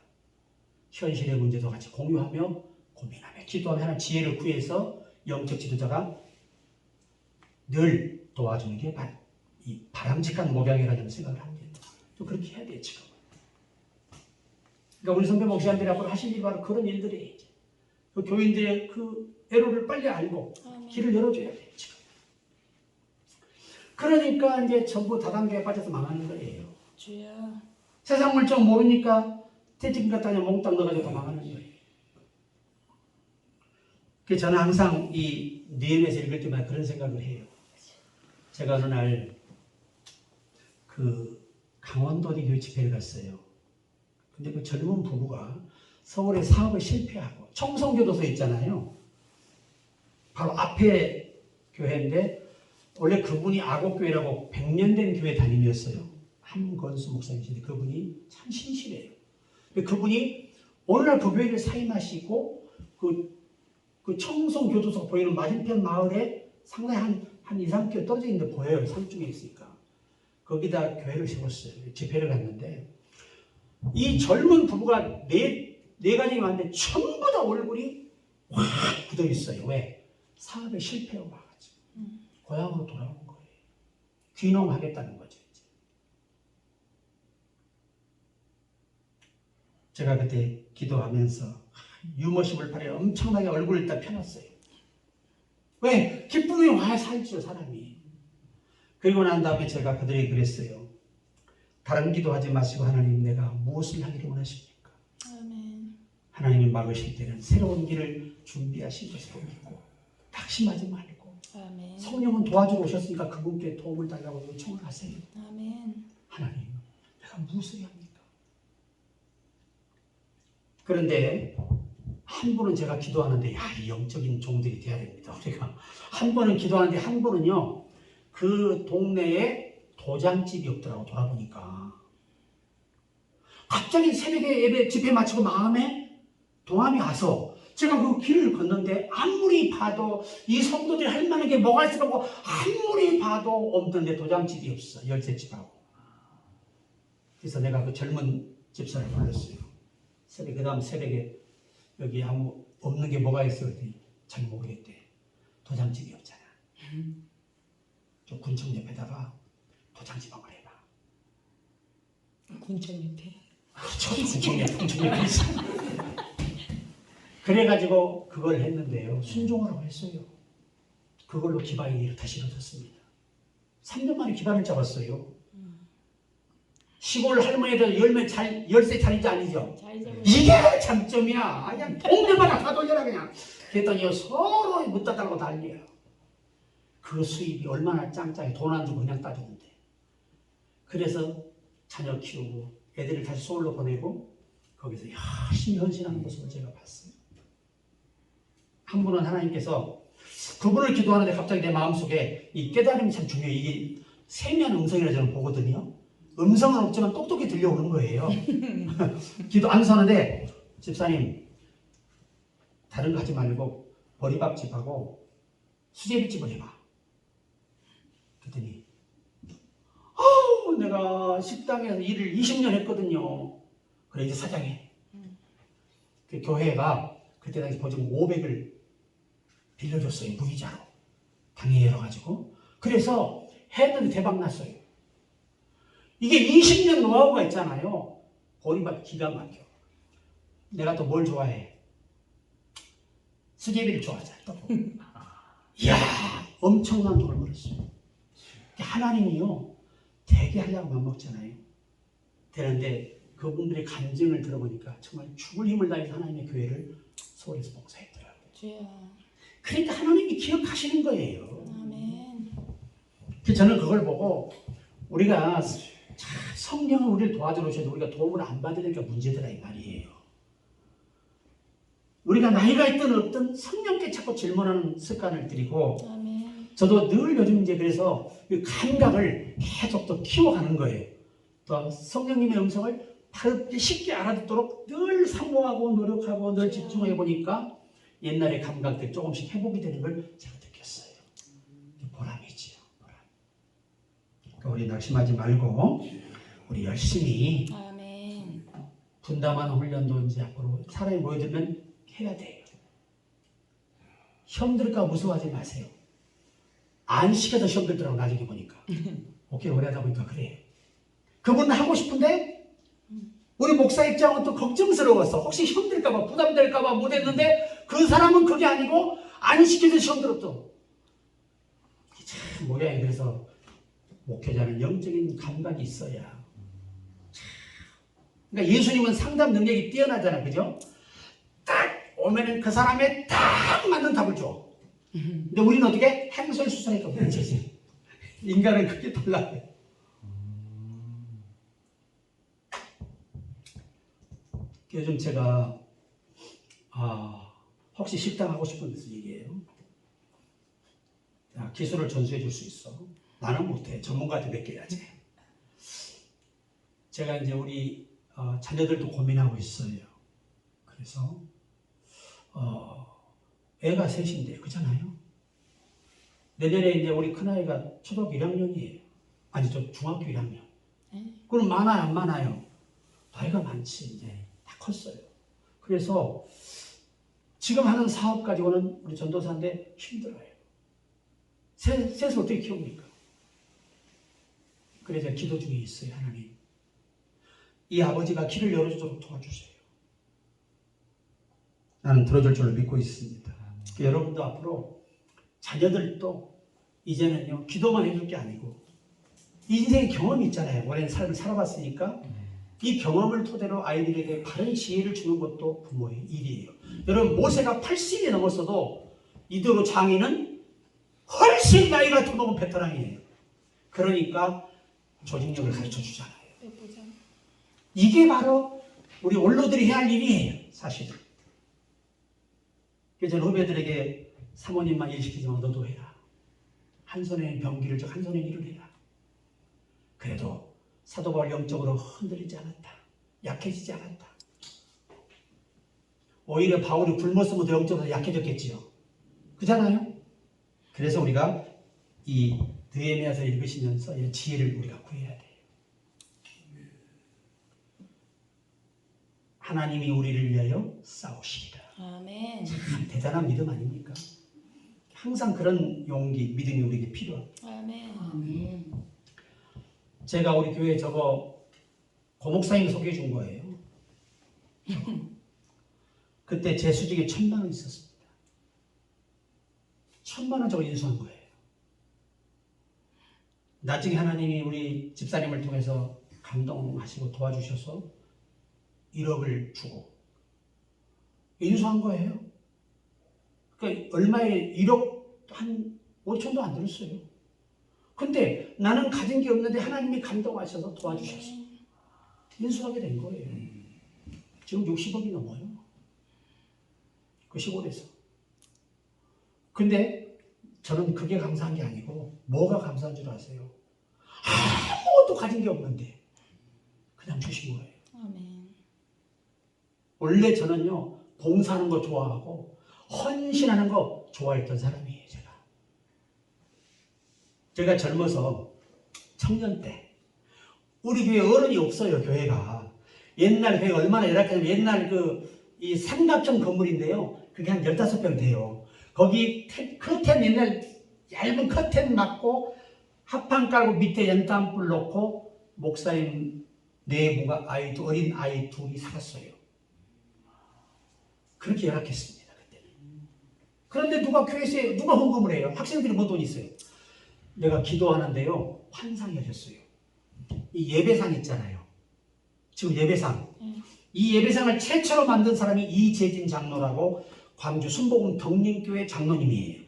현실의 문제도 같이 공유하며 고민하며 기도하며 하나님 지혜를 구해서 영적 지도자가 늘 도와주는 게 이 바람직한 목양이라는 생각을 합니다. 또 그렇게 해야 돼요. 지금. 그러니까 우리 선배 목사님들이 앞으로 하실 일이 바로 그런 일들이에요. 그 교인들의 그 애로를 빨리 알고 길을 열어줘야 돼요. 지금. 그러니까 이제 전부 다단계에 빠져서 망하는 거예요. 주여. 세상 물정 모르니까 퇴직금 갖다 그냥 몽땅 넣어가지고 망하는 거예요. 그래서 저는 항상 이 니엠에서 읽을 때마다 그런 생각을 해요. 제가 어느 날 그 강원도 어디 교회 집회를 갔어요. 근데 그 젊은 부부가 서울에 사업을 실패하고 청송교도소 있잖아요. 바로 앞에 교회인데 원래 그분이 아곡교회라고 100년 된 교회 담임이었어요. 한건수 목사님이신데 그분이 참 신실해요. 그분이 어느 날 그 교회를 사임하시고 그 청송교도소 보이는 맞은편 마을에 상당히 한 2, 3km 떨어져 있는데 보여요. 산중에 있으니까. 거기다 교회를 세웠어요. 집회를 갔는데 이 젊은 부부가 네 가정이 왔는데 전부 다 얼굴이 확 굳어 있어요. 왜? 사업에 실패하고 와가지고 고향으로 돌아온 거예요. 귀농하겠다는 거죠. 이제. 제가 그때 기도하면서 유머십을 발휘해 엄청나게 얼굴을 딱 펴놨어요. 왜? 기쁨이 와야 살죠, 사람이. 그리고 난 다음에 제가 그들에게 그랬어요. 다른 기도하지 마시고 하나님 내가 무엇을 하기를 원하십니까? 아멘. 하나님이 막으실 때는 새로운 길을 준비하신 것으로 믿고 낙심하지 말고 아멘. 성령은 도와주러 오셨으니까 그분께 도움을 달라고 요청을 하세요. 아멘. 하나님, 내가 무엇을 해야 합니까? 그런데 한 분은 제가 기도하는데 이 영적인 종들이 돼야 됩니다. 우리가 한 번은 기도하는데 한 번은요 그 동네에 도장집이 없더라고. 돌아보니까 갑자기 새벽에 예배 집회 마치고 마음에 동함이 와서 제가 그 길을 걷는데 아무리 봐도 이 성도들이 할 만한 게 뭐가 있을까 하고 아무리 봐도 없는데 도장집이 없어. 열쇠집하고. 그래서 내가 그 젊은 집사를 불렀어요. 그 다음 새벽에 여기 아무 없는 게 뭐가 있어? 그랬더니 잘 모르겠대. 도장집이 없잖아. 저 군청 옆에다가 도장집 한번 해봐. 군청 옆에. 그렇죠. 군청 옆에 있어. 그래가지고 그걸 했는데요. 순종하라고 했어요. 그걸로 기반이 다시 일어섰습니다. 3년 만에 기반을 잡았어요. 시골 할머니들 열쇠 차리지 아니죠? 잘 잡으세요. 이게 장점이야. 그냥 동네마다 다 돌려라 그냥. 그랬더니 서로 묻다 달고 난리야. 그 수입이 얼마나 짱짱해. 돈 안 주고 그냥 따주는데. 그래서 자녀 키우고 애들을 다시 서울로 보내고 거기서 열심히 헌신하는 모습을 제가 봤어요. 한 분은 하나님께서 그분을 기도하는데 갑자기 내 마음속에 이 깨달음이 참 중요해요. 이게 세미한 음성이라 저는 보거든요. 음성은 없지만 똑똑히 들려오는 거예요. 기도 안 서는데 집사님 다른 거 하지 말고 보리밥집하고 수제비집을 해봐. 그랬더니 내가 식당에서 일을 20년 했거든요. 그래 이제 사장해. 그 교회가 그때 당시 보증 500을 빌려줬어요. 무이자로. 당연히 열어가지고. 그래서 했는데 대박 났어요. 이게 20년 노하우가 있잖아요. 보리밥 기가 막혀. 내가 또 뭘 좋아해? 수제비를 좋아하잖아. 이야, 엄청난 돈을 벌었어요. 하나님이요, 되게 하려고 맘먹잖아요. 되는데 그분들의 간증을 들어보니까 정말 죽을 힘을 다해서 하나님의 교회를 서울에서 봉사했더라고요. 주여. 그러니까 하나님이 기억하시는 거예요. 아멘. 저는 그걸 보고 우리가 성령은 우리를 도와주러 오셔도 우리가 도움을 안 받으니까 문제더라 이 말이에요. 우리가 나이가 있든 없든 성령께 자꾸 질문하는 습관을 들이고 아멘. 저도 늘 요즘 이제 그래서 그 감각을 계속 또 키워가는 거예요. 또 성령님의 음성을 바로 쉽게 알아듣도록 늘 사모하고 노력하고 늘 집중해 보니까 옛날의 감각들 조금씩 회복이 되는 걸 제가 느꼈어요. 보람이지요. 보람. 그러니까 우리 낙심하지 말고 우리 열심히 아멘. 분담하는 훈련도 이제 앞으로 사람이 모여들면 해야 돼요. 시험 들을까 무서워하지 마세요. 안 시켜서 시험 들더라고 나중에 보니까. 오케이 오래 하다 보니까 그래. 그분은 하고 싶은데 우리 목사 입장은 또 걱정스러웠어. 혹시 시험 들까 봐 부담될까 봐 못했는데 그 사람은 그게 아니고 안 시켜서 시험 들었어. 참 모양이. 그래서 목회자는 영적인 감각이 있어야. 그러니까 예수님은 상담 능력이 뛰어나잖아, 그죠? 딱 오면은 그 사람에 딱 맞는 답을 줘. 근데 우리는 어떻게 행설수설하니까 문제지. 인간은 그게 달라요. 요즘 제가 혹시 식당 하고 싶은 데서 얘기해요. 야, 기술을 전수해 줄 수 있어. 나는 못해. 전문가한테 맡겨야지. 제가 이제 우리 자녀들도 고민하고 있어요. 그래서 애가 셋인데 그잖아요. 내년에 이제 우리 큰아이가 초등학교 1학년이에요. 아니 저 중학교 1학년. 그럼 많아요 안 많아요? 나이가 많지. 이제 다 컸어요. 그래서 지금 하는 사업 가지고는 우리 전도사인데 힘들어요. 셋을 어떻게 키웁니까? 그래서 기도 중에 있어요. 하나님 이 아버지가 길을 열어주도록 도와주세요. 나는 들어줄 줄로 믿고 있습니다. 여러분도 앞으로 자녀들도 이제는요 기도만 해줄 게 아니고 인생의 경험이 있잖아요. 오랜 삶을 살아봤으니까 이 경험을 토대로 아이들에게 바른 지혜를 주는 것도 부모의 일이에요. 여러분 모세가 80이 넘었어도 이대로 장인은 훨씬 나이가 더 먹은 베테랑이에요. 그러니까 조직력을 가르쳐 주잖아요. 예쁘죠? 이게 바로 우리 원로들이 해야 할 일이에요. 사실은. 그래서 저는 후배들에게 사모님만 일 시키지만 너도 해라. 한 손에 병기를 적 한 손에 일을 해라. 그래도 사도 바울 영적으로 흔들리지 않았다. 약해지지 않았다. 오히려 바울이 굶었으면 더 영적으로 약해졌겠지요. 그잖아요. 그래서 우리가 이 느헤미야서 읽으시면서 이런 지혜를 우리가 구해야 돼요. 하나님이 우리를 위하여 싸우시리라. 아멘. 대단한 믿음 아닙니까? 항상 그런 용기, 믿음이 우리에게 필요합니다. 아멘. 아멘. 제가 우리 교회 저거 고목사님이 소개해 준 거예요. 그때 제 수직에 1,000만 원 있었습니다. 1,000만 원 저거 인수한 거예요. 나중에 하나님이 우리 집사님을 통해서 감동하시고 도와주셔서 1억을 주고 인수한 거예요. 그러니까 얼마에 1억 한 5천도 안 들었어요. 근데 나는 가진 게 없는데 하나님이 감동하셔서 도와주셔서 인수하게 된 거예요. 지금 60억이 넘어요. 그 시골에서. 근데 저는 그게 감사한 게 아니고 뭐가 감사한 줄 아세요? 아무것도 가진 게 없는데 그냥 주신 거예요. 아멘. 원래 저는요 봉사하는 거 좋아하고 헌신하는 거 좋아했던 사람이에요. 제가 젊어서 청년 때 우리 교회 어른이 없어요. 교회가 옛날 교회가 얼마나 열악했냐면 옛날 이 삼각형 건물인데요. 그게 한 15평 돼요. 거기 커튼 옛날 얇은 커튼 막고 합판 깔고 밑에 연탄불 놓고 목사님 내부가 어린 아이 둘이 살았어요. 그렇게 열악했습니다. 그때는. 그런데 누가 교회에서 누가 헌금을 해요? 학생들이 뭐 돈 있어요? 내가 기도하는데요. 환상이 오셨어요. 이 예배상 있잖아요. 지금 예배상. 이 예배상을 최초로 만든 사람이 이재진 장로라고 광주 순복음 덕림교회 장로님이에요.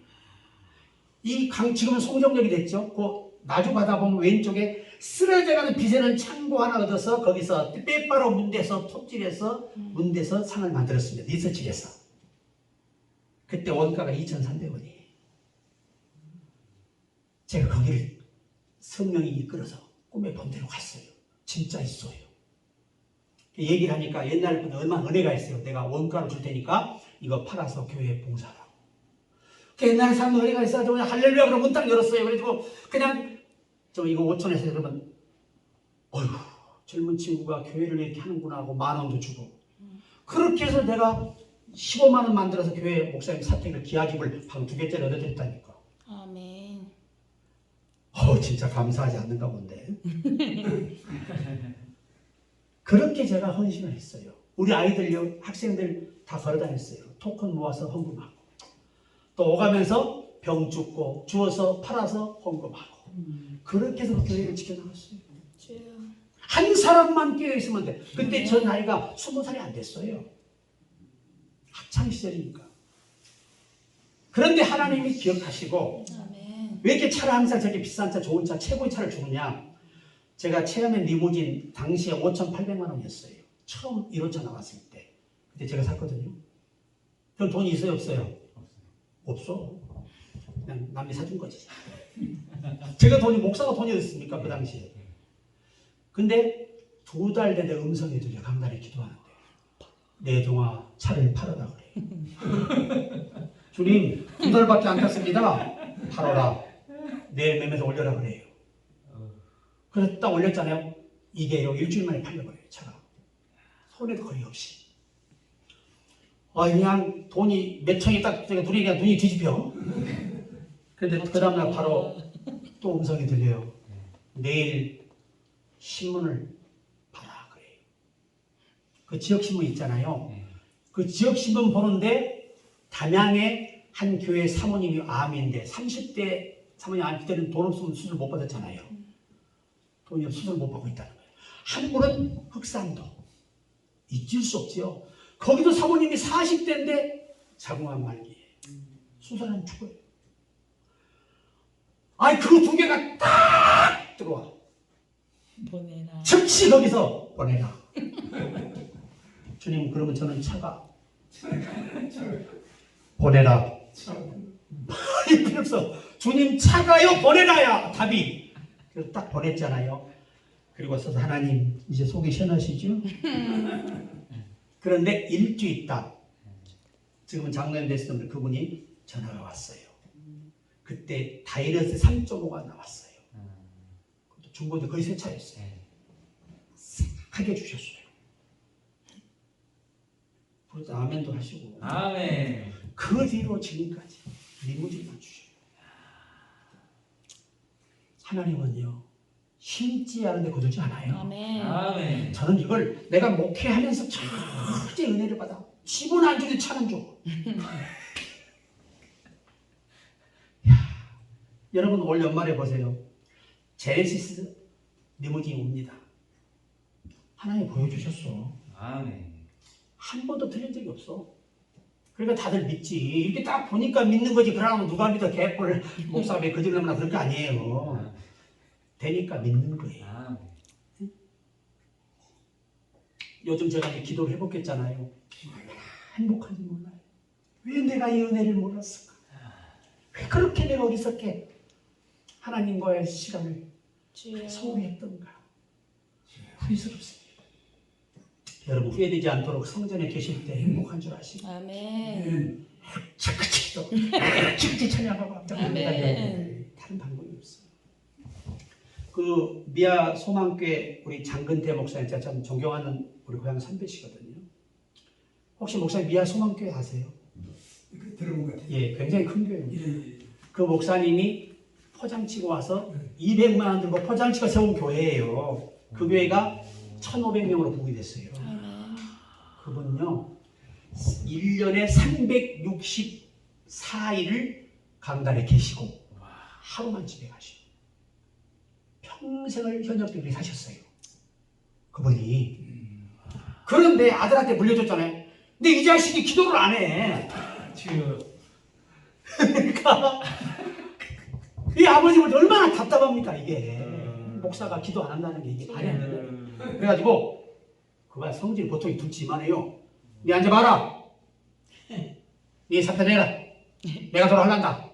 지금은 송정역이 됐죠. 그 나주 가다 보면 왼쪽에 쓰러져가는 비세는 창고 하나 얻어서 거기서 빼바로 문대서 톱질해서 문대서 상을 만들었습니다. 리서치에서. 그때 원가가 2,300원이에요. 제가 거기를 성령이 이끌어서 꿈에 본 대로 갔어요. 진짜 있어요. 얘기를 하니까 옛날 분은 얼마나 은혜가 있어요. 내가 원가를 줄 테니까 이거 팔아서 교회에 봉사하라고. 옛날 사람 은혜가 있어가지고 할렐루야 그러고 문 딱 열었어요. 그래가지고 그냥 이거 5천에서 그러면 어휴 젊은 친구가 교회를 이렇게 하는구나 하고 10,000원도 주고 그렇게 해서 내가 15만 원 만들어서 교회 목사님 사택을 기아집을 방 2개짜리 얻어드렸다니까. 아멘. 진짜 감사하지 않는가 본데. 그렇게 제가 헌신을 했어요. 우리 아이들, 학생들 다 걸어다녔어요. 토큰 모아서 헌금하고. 또 오가면서 병 죽고 주워서 팔아서 헌금하고. 그렇게 해서 교회를 지켜나갔어요. 주여. 한 사람만 깨어있으면 돼. 그때 저 나이가 20살이 안 됐어요. 학창시절이니까. 그런데 하나님이 기억하시고 아멘. 왜 이렇게 차를 항상 저렇게 비싼 차, 좋은 차, 최고의 차를 주느냐. 제가 체험의 리무진 당시에 5,800만 원이었어요. 처음 1호차 나왔을 때. 그때 제가 샀거든요. 그럼 돈이 있어요? 없어요? 없어. 그냥 남이 사준 거지. 제가 목사가 돈이 어딨습니까? 그 당시에. 근데 2달 되는데 음성이 들려. 강단에 기도하는데. 내 종아 차를 팔아라 그래. 주님 2달밖에 안 탔습니다. 팔아라. 내일 매매서 올려라 그래요. 그래서 딱 올렸잖아요. 이게 일주일 만에 팔려버려요. 차가. 손해도 거의 없이. 그냥 돈이 몇 천이 딱 눈이 그냥 눈이 뒤집혀. 그런데 그 다음날 바로 또 음성이 들려요. 내일 신문을 봐라 그래요. 그 지역신문 있잖아요. 그 지역신문 보는데 담양에 한 교회 사모님이 암인데 30대 사모님 암 그때는 돈 없으면 수술 못 받았잖아요. 돈이 없으면 수술 못 받고 있다는 거예요. 한 분은 흑산도 잊을 수 없지요. 거기도 사모님이 40대인데 자궁암 말기에 수술하면 죽어요. 아니 그 두 개가 딱 들어와. 보내라. 즉시 거기서 보내라. 주님 그러면 저는 차가 보내라. 이 필요 없어. 주님 차가요 보내라야 답이. 그래서 딱 보냈잖아요. 그리고 써서 하나님 이제 속이 시원하시죠? 그런데 일주 있다. 지금은 장로님 됐을 때 그분이 전화가 왔어요. 그때 다이너스 3.5가 나왔어요. 그것도 중고도 거의 새 차였어요. 하게 주셨어요. 그래서 아멘도 하시고. 아멘. 그 뒤로 지금까지 리무진만 주셔요. 하나님은요 심지 않은데 거두지 않아요. 아멘. 아멘. 저는 이걸 내가 목회하면서 절대 은혜를 받아. 집은 안 주지 차는 줘. 야, 여러분 올 연말에 보세요. 제네시스 리무진이 옵니다. 하나님 보여주셨어. 아멘. 한 번도 틀린 적이 없어. 그러니까 다들 믿지. 이렇게 딱 보니까 믿는 거지. 그러면 누가 믿어? 개뿔 목사님이 거짓말나 그런 거 아니에요. 되니까 믿는 거예요. 아멘. 요즘 제가 이제 기도를 해보겠잖아요. 행복한지 몰라요. 왜 내가 이 은혜를 몰랐을까? 왜 그렇게 내가 어리석게 하나님과의 시간을 주여. 소홀했던가? 후회스럽습니다. 여러분 후회되지 않도록 성전에 계실 때 행복한 줄 아시고 아멘. 착착도 착착 찬양하고 아멘. 다른 방법이 없어요. 그 미아 소망교회 우리 장근태 목사님 제가 참 존경하는 우리 고향 선배시거든요. 혹시 목사님 미아 소망교회 아세요? 들어본 것 같아요. 예, 굉장히 큰 교회입니다. 예. 그 목사님이 포장치고 와서 200만 원 들고 포장치고 세운 교회예요. 그 교회가 1,500명으로 부흥이 됐어요. 아멘. 그분요 1년에 364일을 강단에 계시고 하루만 집에 가시고 평생을 현역들이 사셨어요. 그분이. 그런데 아들한테 물려줬잖아요. 근데 이 자식이 기도를 안 해. 주여. 그러니까 이 아버지는 얼마나 답답합니까 이게. 목사가 기도 안 한다는 게 이게 말이 안 되는. 그래가지고 그가 성질 보통 둘지만 해요. 네 앉아봐라. 네 사표 내라. 내가 돌아갈란다.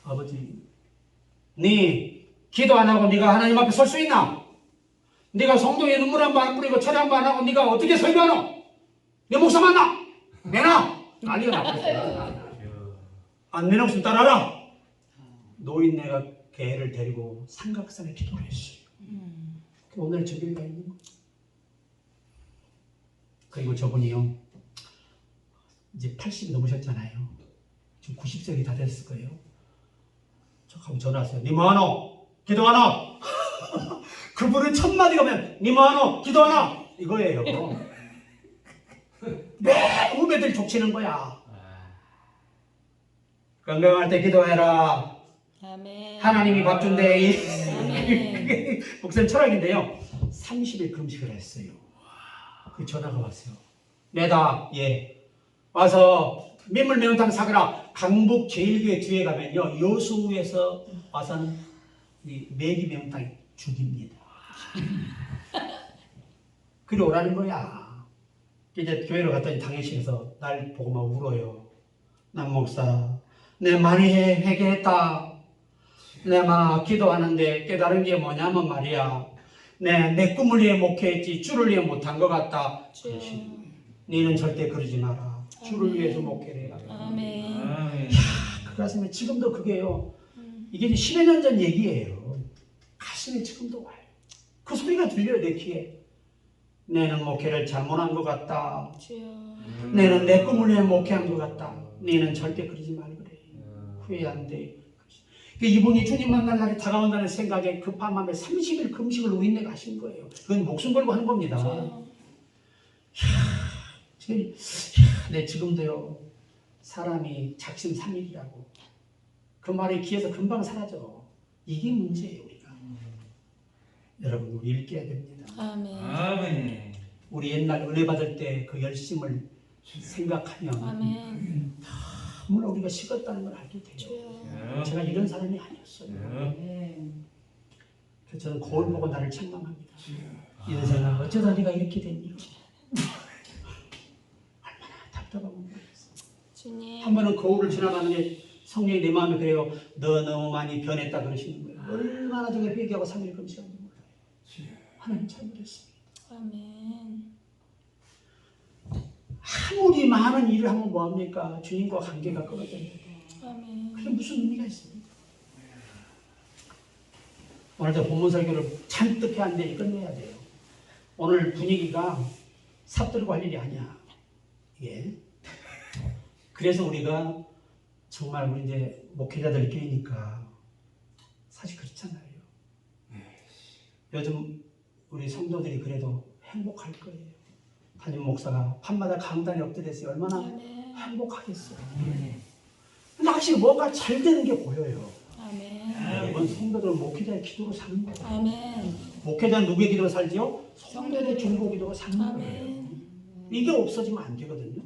아버지, 네 기도 안 하고 네가 하나님 앞에 설 수 있나? 네가 성도에 눈물 한 번 안 뿌리고 철회 한 번 안 하고 네가 어떻게 설교하노? 내 목사 만나? 내놔. 난리가 나버렸어요. 안 내놓으면 따라라. 노인네가 개를 데리고 삼각산에 기도를 했어요. 오늘 저기가 있는 거예요. 그리고 저분이요 이제 80이 넘으셨잖아요. 지금 90세가 다 됐을 거예요. 저하고 전화 왔어요. 니 뭐하노? 기도하노? 그분은 첫 마디가 면 니 뭐하노? 기도하노? 이거예요. 매 후배들 족치는 거야. 건강할 때 기도해라. 아멘. 하나님이 밥 준대. 아멘. 목사님 철학인데요. 30일 금식을 했어요. 그 전화가 왔어요. 내다 예 와서 민물 매운탕 사거라. 강북 제일교회 뒤에 가면요 여수에서 와서는 이 매기 매운탕이 죽입니다. 그리 오라는 거야. 이제 교회로 갔더니 당회실에서 날 보고 막 울어요. 남 목사 내 많이 회개했다. 내 막 기도하는데 깨달은 게 뭐냐면 말이야. 내 꿈을 위해 목회했지 주를 위해 못한 것 같다. 주여. 너는 절대 그러지 마라. 주를 위해서 목회를 해라. 아멘. 아멘. 그 가슴에 지금도 그게요. 이게 이제 10여 년 전 얘기예요. 가슴에 지금도 와요. 그 소리가 들려요 내 귀에. 너는 목회를 잘못한 것 같다. 주여. 너는 내 꿈을 위해 목회한 것 같다. 너는 절대 그러지 말고 그래. 후회 안 돼. 이분이 주님 만날 날이 다가온다는 생각에 급한 마음에 30일 금식을 노인네가 하신 거예요. 그건 목숨 걸고 한 겁니다. 주여. 내 지금도요 사람이 작심삼일이라고. 그 말이 귀에서 금방 사라져. 이게 문제예요, 우리가. 여러분, 우리 읽게 됩니다. 아멘. 아멘. 우리 옛날 은혜 받을 때 그 열심을 생각하면 아멘. 너무나 우리가 식었다는 걸 알게 돼요. 주여. 제가 이런 사람이 아니었어요. 아멘. 그래서 저는 거울 보고 나를 책망합니다. 인생아, 어쩌다 네가 이렇게 됐니? 얼마나 답답하고 모르겠어. 주님. 한 번은 거울을 지나가는데 성령이 내 마음에 그래요. 너 너무 많이 변했다 그러시는 거예요. 얼마나 제가 회개하고 3일 금식하는지 몰라요. 하나님 잘못했습니다. 아멘. 아무리 많은 일을 하면 뭐합니까? 주님과 관계가 끊어져요. 아멘. 그게 무슨 의미가 있습니까? 오늘 저 본문 설교를 잔뜩 해야 되니 끝내야 돼요. 오늘 분위기가 삽들고 할 일이 아니야. 이게. 그래서 우리가 정말 우리 이제 목회자들 교회니까 사실 그렇잖아요. 요즘 우리 성도들이 그래도 행복할 거예요. 담임 목사가 밤마다 강단에 엎드렸어요. 얼마나 아멘. 행복하겠어요. 근데 사실 뭔가 잘 되는 게 보여요. 아멘. 이번 성도들은 목회자의 기도로 사는 거예요. 아멘. 목회자는 누구의 기도로 살지요? 성도의 중보 기도로 사는 거예요. 아멘. 이게 없어지면 안 되거든요.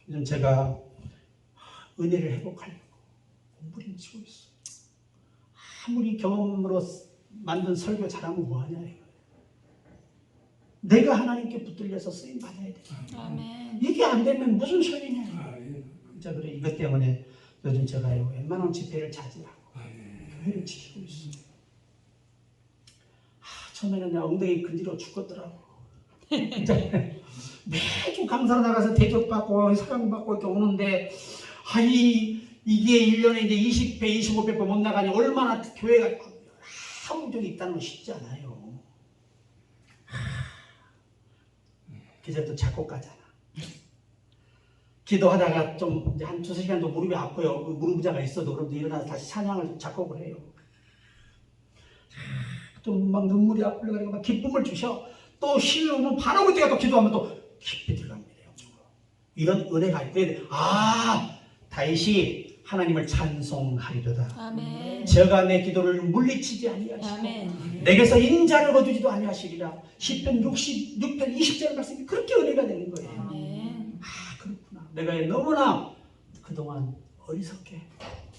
요즘 제가 은혜를 회복하려고 몸부림치고 있어요. 아무리 경험으로 만든 설교 잘하면 뭐하냐 이거예요. 내가 하나님께 붙들려서 쓰임 받아야 돼. 아멘. 이게 안 되면 무슨 소리냐. 진짜 그래 이것 때문에 요즘 제가요 웬만한 집회를 자제하고 교회를 지키고 있어요. 처음에는 내가 엉덩이 근지러 죽겠더라고. 진짜 매주 강사로 나가서 대접받고 사랑받고 이렇게 오는데 이게 1년에 이제 20배, 25배 못 나가니 얼마나 교회가 함정이 있다는 건 쉽지 않아요. 그래서 또 작곡가잖아. 기도하다가 좀 이제 한 2-3시간 도 무릎이 아파요. 무릎부자가 있어도 그럼 일어나서 다시 찬양을 작곡을 해요. 좀 막 눈물이 앞으로 막 기쁨을 주셔. 또 힘이 오면 바로 그때가 또 기도하면 또 깊이 들어갑니다. 이런 은혜가 있대. 다윗이 하나님을 찬송하리로다. 아멘. 저가 내 기도를 물리치지 아니하시고 아멘. 내게서 인자를 거두지도 아니하시리라. 시편 66편 20절 말씀이 그렇게 은혜가 되는 거예요. 아멘. 그렇구나. 내가 너무나 그동안 어리석게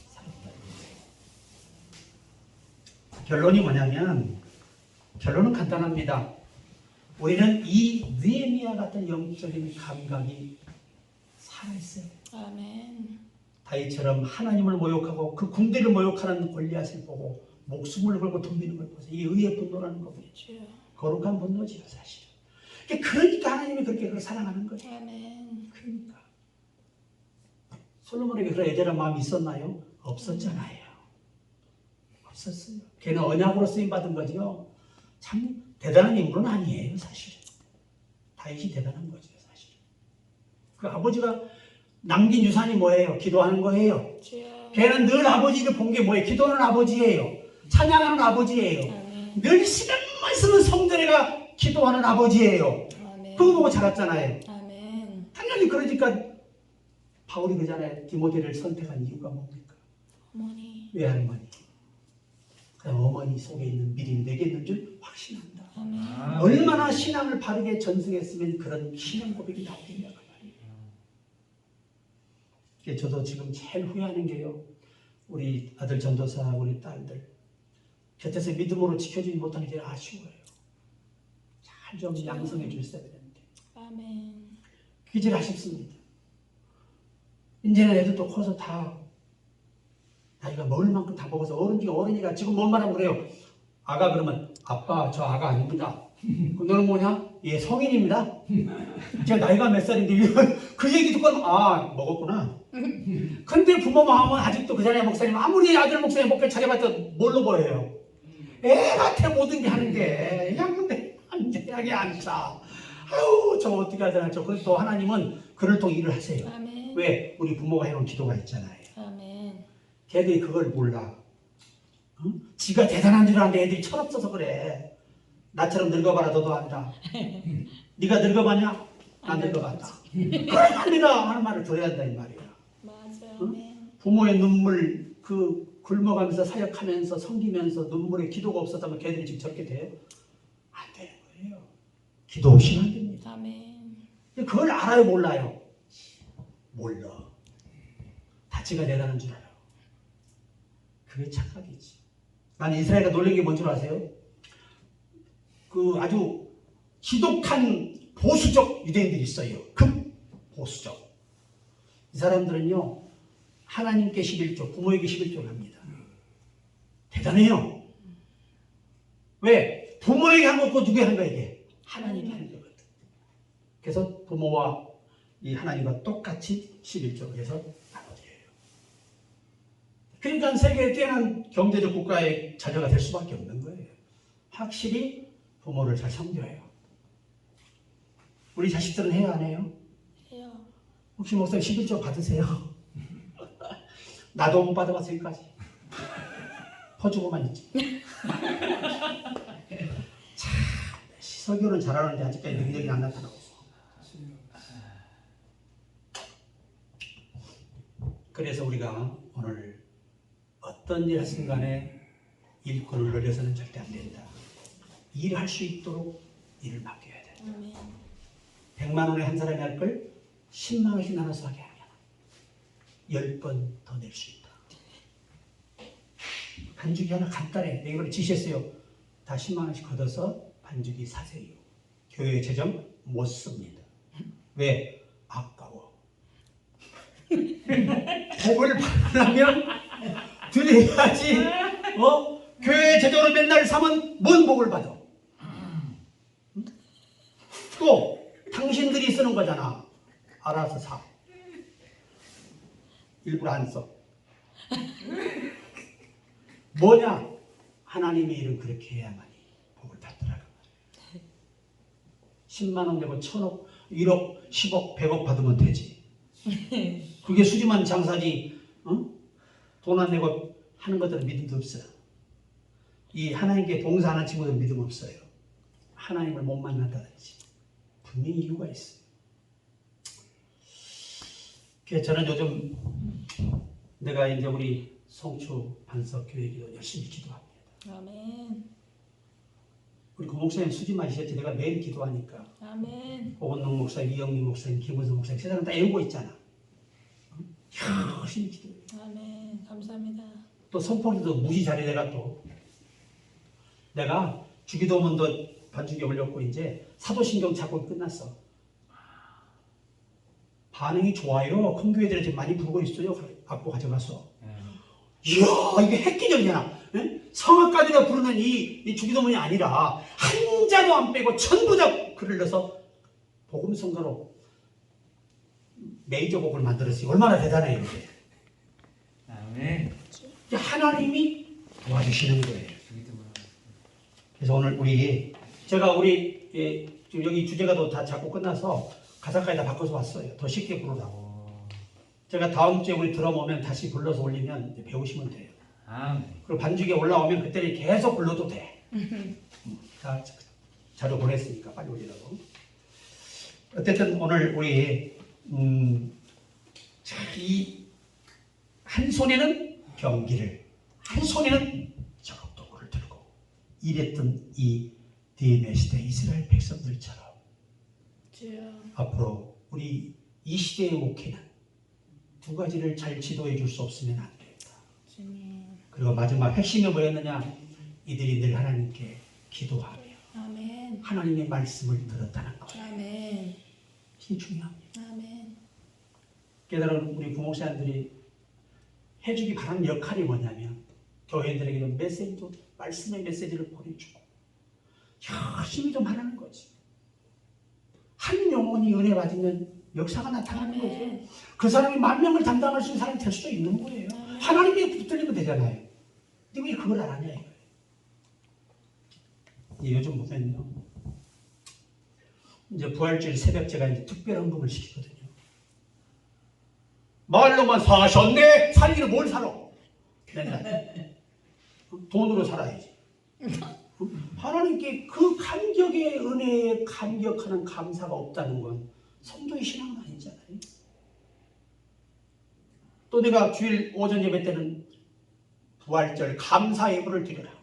살았다. 결론이 뭐냐면 결론은 간단합니다. 우리는 이 느헤미야 같은 영적인 감각이 살아있어요. 아멘. 다윗처럼 하나님을 모욕하고 그 군대를 모욕하는 골리앗을 보고 목숨을 걸고 덤비는 걸 보세요. 이 의의 분노라는 거군요. 주여. 거룩한 분노지요 사실. 그러니까 하나님이 그렇게 그걸 사랑하는 거예요. 아멘. 그러니까 솔로몬에게 그런 애절한 마음이 있었나요? 없었잖아요. 없었어요. 걔는 언약으로 쓰임 받은 거죠. 참 대단한 인물은 아니에요 사실. 다윗이 대단한 거죠 사실. 그 아버지가 남긴 유산이 뭐예요? 기도하는 거예요. 주여. 걔는 늘 아버지를 본 게 뭐예요? 기도하는 아버지예요. 찬양하는 아버지예요. 아멘. 늘 시간만 있으면 성전에가 기도하는 아버지예요. 아멘. 그거 보고 자랐잖아요. 아멘. 당연히 그러니까 바울이 그잖아요. 디모데를 선택한 이유가 뭡니까? 어머니. 외할머니. 그다음 어머니 속에 있는 믿음이 내게 있는 줄 확신한다. 아멘. 얼마나 신앙을 바르게 전승했으면 그런 신앙 고백이 나오겠냐 그 말이에요. 저도 지금 제일 후회하는 게요. 우리 아들 전도사, 우리 딸들 곁에서 믿음으로 지켜주지 못하는 게 아쉬워요. 잘 좀 양성해 주셔야 되는데. 아멘. 그게 제일 아쉽습니다. 이제는 애들도 커서 다 나이가 먹을 만큼 다 먹어서 어른이가 지금 뭔 말하면 그래요. 아가 그러면 아빠 저 아가 아닙니다. 너는 뭐냐? 예 성인입니다. 제가 나이가 몇 살인데 그 얘기 듣고 먹었구나. 근데 부모 마음은 아직도 그 자리에 목사님 아무리 아들 목사님 목표 차려봤자 뭘로 보여요? 애한테 모든 게 하는 게 그냥 근데 안되하게 앉아. 아유 저 어떻게 하잖아. 그래서 또 하나님은 그를 통해 일을 하세요. 아멘. 왜? 우리 부모가 해놓은 기도가 있잖아요. 아멘. 걔들이 그걸 몰라. 응? 지가 대단한 줄 아는데 애들이 철없어서 그래. 나처럼 늙어봐라 너도 안다. 네가 늙어봤냐? 난 늙어봤다. 그래야 합니다 하는 말을 들어야 한다 이 말이야. 맞아요. 응? 아멘. 부모의 눈물 그 굶어가면서 사역하면서 섬기면서 눈물에 기도가 없었다면 걔들이 지금 저렇게 돼요? 안 되는 거예요. 기도 없이는 안 됩니다. 아멘. 그걸 알아요 몰라요? 몰라. 다 지가 대단한 줄 알아요. 그게 착각이지. 나는 이스라엘가 놀란 게 뭔 줄 아세요? 그 아주 지독한 보수적 유대인들이 있어요. 극 보수적. 이 사람들은요 하나님께 11조, 부모에게 11조를 합니다. 대단해요. 왜? 부모에게 한 것고 누구에게 한 거야 이게? 하나님께 한 거거든. 그래서 부모와 이 하나님과 똑같이 11조를 해서 나눠드려요. 그러니까 세계의 뛰어난 경제적 국가의 자녀가 될 수밖에 없는 거예요. 확실히 부모를 잘 섬겨요. 우리 자식들은 해요 안 해요? 해요. 혹시 목사님 11조 받으세요? 나도 못 받아봤어 여기까지. 퍼주고만 있지. 참 설교는 잘하는데 아직까지 능력이 안 나타나고 있어. 그래서 우리가 오늘 어떤 일 하신 간에 일꾼을 늘려서는 절대 안 된다. 일할 수 있도록 일을 맡겨야 된다. 아멘. 100만 원에 한 사람이 할 걸 10만 원씩 나눠서 하게 하면 10번 더 낼 수 있다. 반죽이 하나 간단해. 이걸 지시했어요. 다 10만 원씩 걷어서 반죽이 사세요. 교회 재정 못 씁니다. 왜? 아까워. 복을 받으려면 드려야지. 교회 재정으로 맨날 사면 뭔 복을 받아? 또 당신들이 쓰는 거잖아. 알아서 사. 일부러 안 써. 뭐냐? 하나님의 일은 그렇게 해야만이 복을 받더라고. 10만 원 내고 1000억, 1억, 10억, 100억 받으면 되지. 그게 수지만 장사지. 돈 안 내고 하는 것들은 믿음도 없어요. 이 하나님께 봉사하는 친구들은 믿음 없어요. 하나님을 못 만난다든지. 분명히 이유가 있어요. 그래서 저는 요즘 내가 이제 우리 송추 반석 교회기도 열심히 기도합니다. 아멘. 우리 그 목사님 수지 마시겠지. 내가 매일 기도하니까. 아멘. 오건동 목사님, 이영민 목사님, 김은성 목사님 세상은 다 애우고 있잖아. 열심히 기도해요. 아멘. 감사합니다. 또 선포기도 무지 잘해. 내가 주기도문도 반죽에 올렸고 이제 사도신경 작곡이 끝났어. 반응이 좋아요. 큰 교회들이 지금 많이 부르고 있어요. 갖고 가져가서. 이야 이게 획기적이잖아. 성악가들이 부르는 이 주기도문이 아니라 한 자도 안 빼고 전부 다 글을 넣어서 복음성가로 메이저 곡을 만들었어요. 얼마나 대단해요 이게. 아멘. 하나님이 도와주시는 거예요. 그래서 오늘 제가 여기 주제가도 다 잡고 끝나서 가사까지 다 바꿔서 왔어요. 더 쉽게 부르라고. 제가 다음 주에 우리 드럼 오면 다시 불러서 올리면 이제 배우시면 돼요. 그리고 반죽에 올라오면 그때는 계속 불러도 돼. 다 자료 보냈으니까 빨리 올리라고. 어쨌든 오늘 우리 이 한 손에는 경기를, 한 손에는 저격도구를 들고 이랬던 이 디에메 시대 이스라엘 백성들처럼 주여. 앞으로 우리 이 시대의 목회는 두 가지를 잘 지도해 줄 수 없으면 안 된다. 주님. 그리고 마지막 핵심이 뭐였느냐? 이들이 늘 하나님께 기도하며 아멘. 하나님의 말씀을 들었다는 거예요. 아멘. 이게 중요합니다. 아멘. 깨달은 우리 부목사님들이 해주기 바라는 역할이 뭐냐면 교회들에게 좀 메시지도 말씀의 메시지를 보내주고 열심히 좀 하라는 거지. 한 영혼이 은혜 받으면 역사가 나타나는 거죠. 그 사람이 10,000명을 담당할 수 있는 사람이 될 수도 있는 거예요. 하나님이 붙들리면 되잖아요. 근데 왜 그걸 안 하냐 이거예요. 요즘 보면요. 이제 부활주일 새벽 제가 이제 특별 헌금을 시키거든요. 말로만 사셨네? 살기를 뭘 살아? 맨날. 돈으로 살아야지. 하나님께 그 감격의 은혜에 감격하는 감사가 없다는 건 성도의 신앙은 아니에요. 또 내가 주일 오전 예배 때는 부활절 감사 예물을 드려라.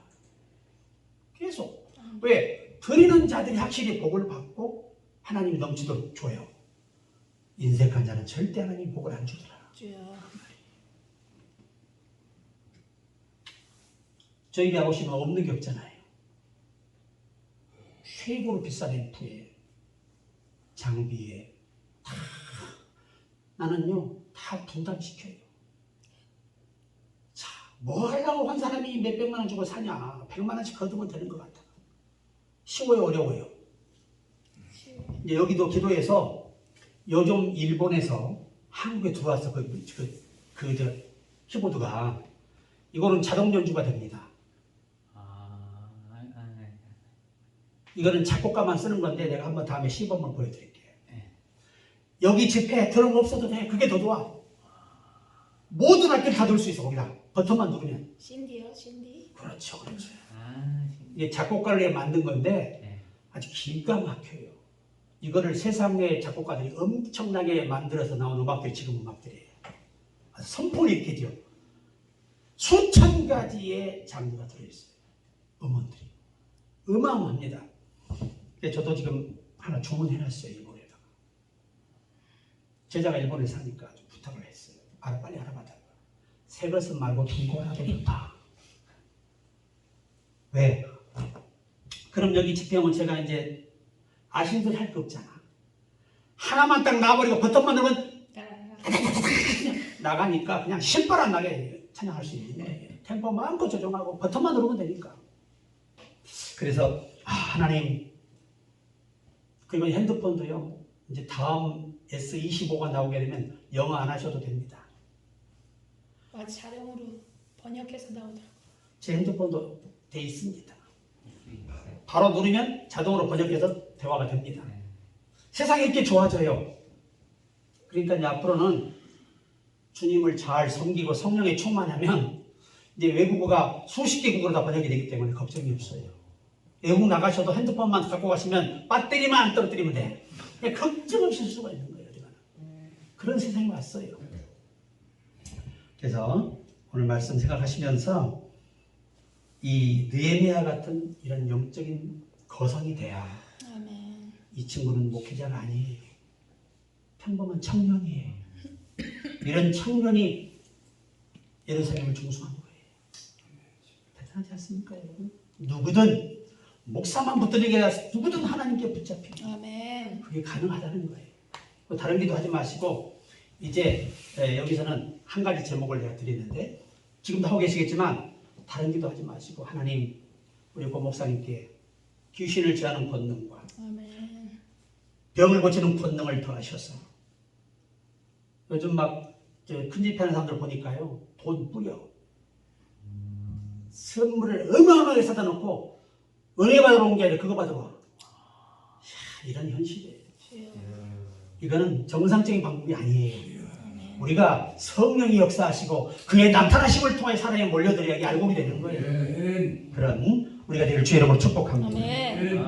계속. 왜? 드리는 자들이 확실히 복을 받고 하나님이 넘치도록 줘요. 인색한 자는 절대 하나님 복을 안 주더라. 주여. 저희 가 보시면 없는 게 없잖아요. 최고로 비싼 앰프에 장비에 다 나는요 다 분담시켜요. 자, 뭐 하려고 한 사람이 몇백만 원 주고 사냐. 100만 원씩 거두면 되는 것 같아. 쉬워요, 어려워요? 이제 여기도 기도해서 요즘 일본에서 한국에 들어와서 키보드가 이거는 자동 연주가 됩니다. 이거는 작곡가만 쓰는 건데 내가 한번 다음에 시범을 보여드릴게요. 여기 집에 드럼 없어도 돼. 그게 더 좋아. 모든 악기를 다 넣을 수 있어. 거기다 버튼만 누르면. 신디요, 신디. 그렇죠, 그렇죠. 이게 작곡가를 위해 만든 건데 아주 기가 막혀요. 이거를 세상의 작곡가들이 엄청나게 만들어서 나온 음악들이 지금 음악들이에요. 아주 선풍이 있게 돼요. 수천 가지의 장르가 들어있어요. 음원들이. 어마어마합니다. 저도 지금 하나 주문해놨어요. 일본에다가. 제자가 일본에 사니까 좀 부탁을 했어요. 빨리 알아봐달라. 새 것은 말고 중고라도 좋다. 왜? 그럼 여기 집행은 제가 이제 아신들 할 거 없잖아. 하나만 딱 놔버리고 버튼만 누르면 나가니까 그냥 신발 안 나게 찬양할 수 있네. 템포 마음껏 조정하고 버튼만 누르면 되니까. 그래서 하나님, 그리고 핸드폰도요. 이제 다음 S25가 나오게 되면 영어 안 하셔도 됩니다. 자동으로 번역해서 나오더라고요. 제 핸드폰도 돼 있습니다. 바로 누르면 자동으로 번역해서 대화가 됩니다. 세상이 이렇게 좋아져요. 그러니까 이제 앞으로는 주님을 잘 섬기고 성령에 충만하면 이제 외국어가 수십 개 국어로 다 번역이 되기 때문에 걱정이 없어요. 외국 나가셔도 핸드폰만 갖고 가시면 배터리만 안 떨어뜨리면 돼. 그냥 걱정 없이 쓸 수가 있는 거예요. 그런 세상이 왔어요. 그래서 오늘 말씀 생각하시면서 이 느헤미야 같은 이런 영적인 거성이 돼야 아멘. 이 친구는 목회자가 아니에요. 평범한 청년이에요. 이런 청년이 예루살렘을 중수한 거예요. 대단하지 않습니까, 여러분? 누구든 목사만 붙들리게 해서 누구든 하나님께 붙잡히고 아멘. 그게 가능하다는 거예요. 다른 기도하지 마시고 이제 여기서는 한 가지 제목을 내가 드리는데 지금도 하고 계시겠지만 다른 기도하지 마시고 하나님 우리 고 목사님께 귀신을 제하는 권능과 아멘. 병을 고치는 권능을 더하셔서 요즘 막 큰 집회하는 사람들 보니까요 돈 뿌려 선물을 어마어마하게 사다 놓고 은혜 받으러 온 게 아니라 그거 받으러 와. 이런 현실이에요. 이거는 정상적인 방법이 아니에요. 우리가 성령이 역사하시고 그의 나타나심을 통해 사람에 몰려들어야 알곡이 되는 거예요. 그런 우리가 되길 주의 이름으로 축복합니다. 아멘.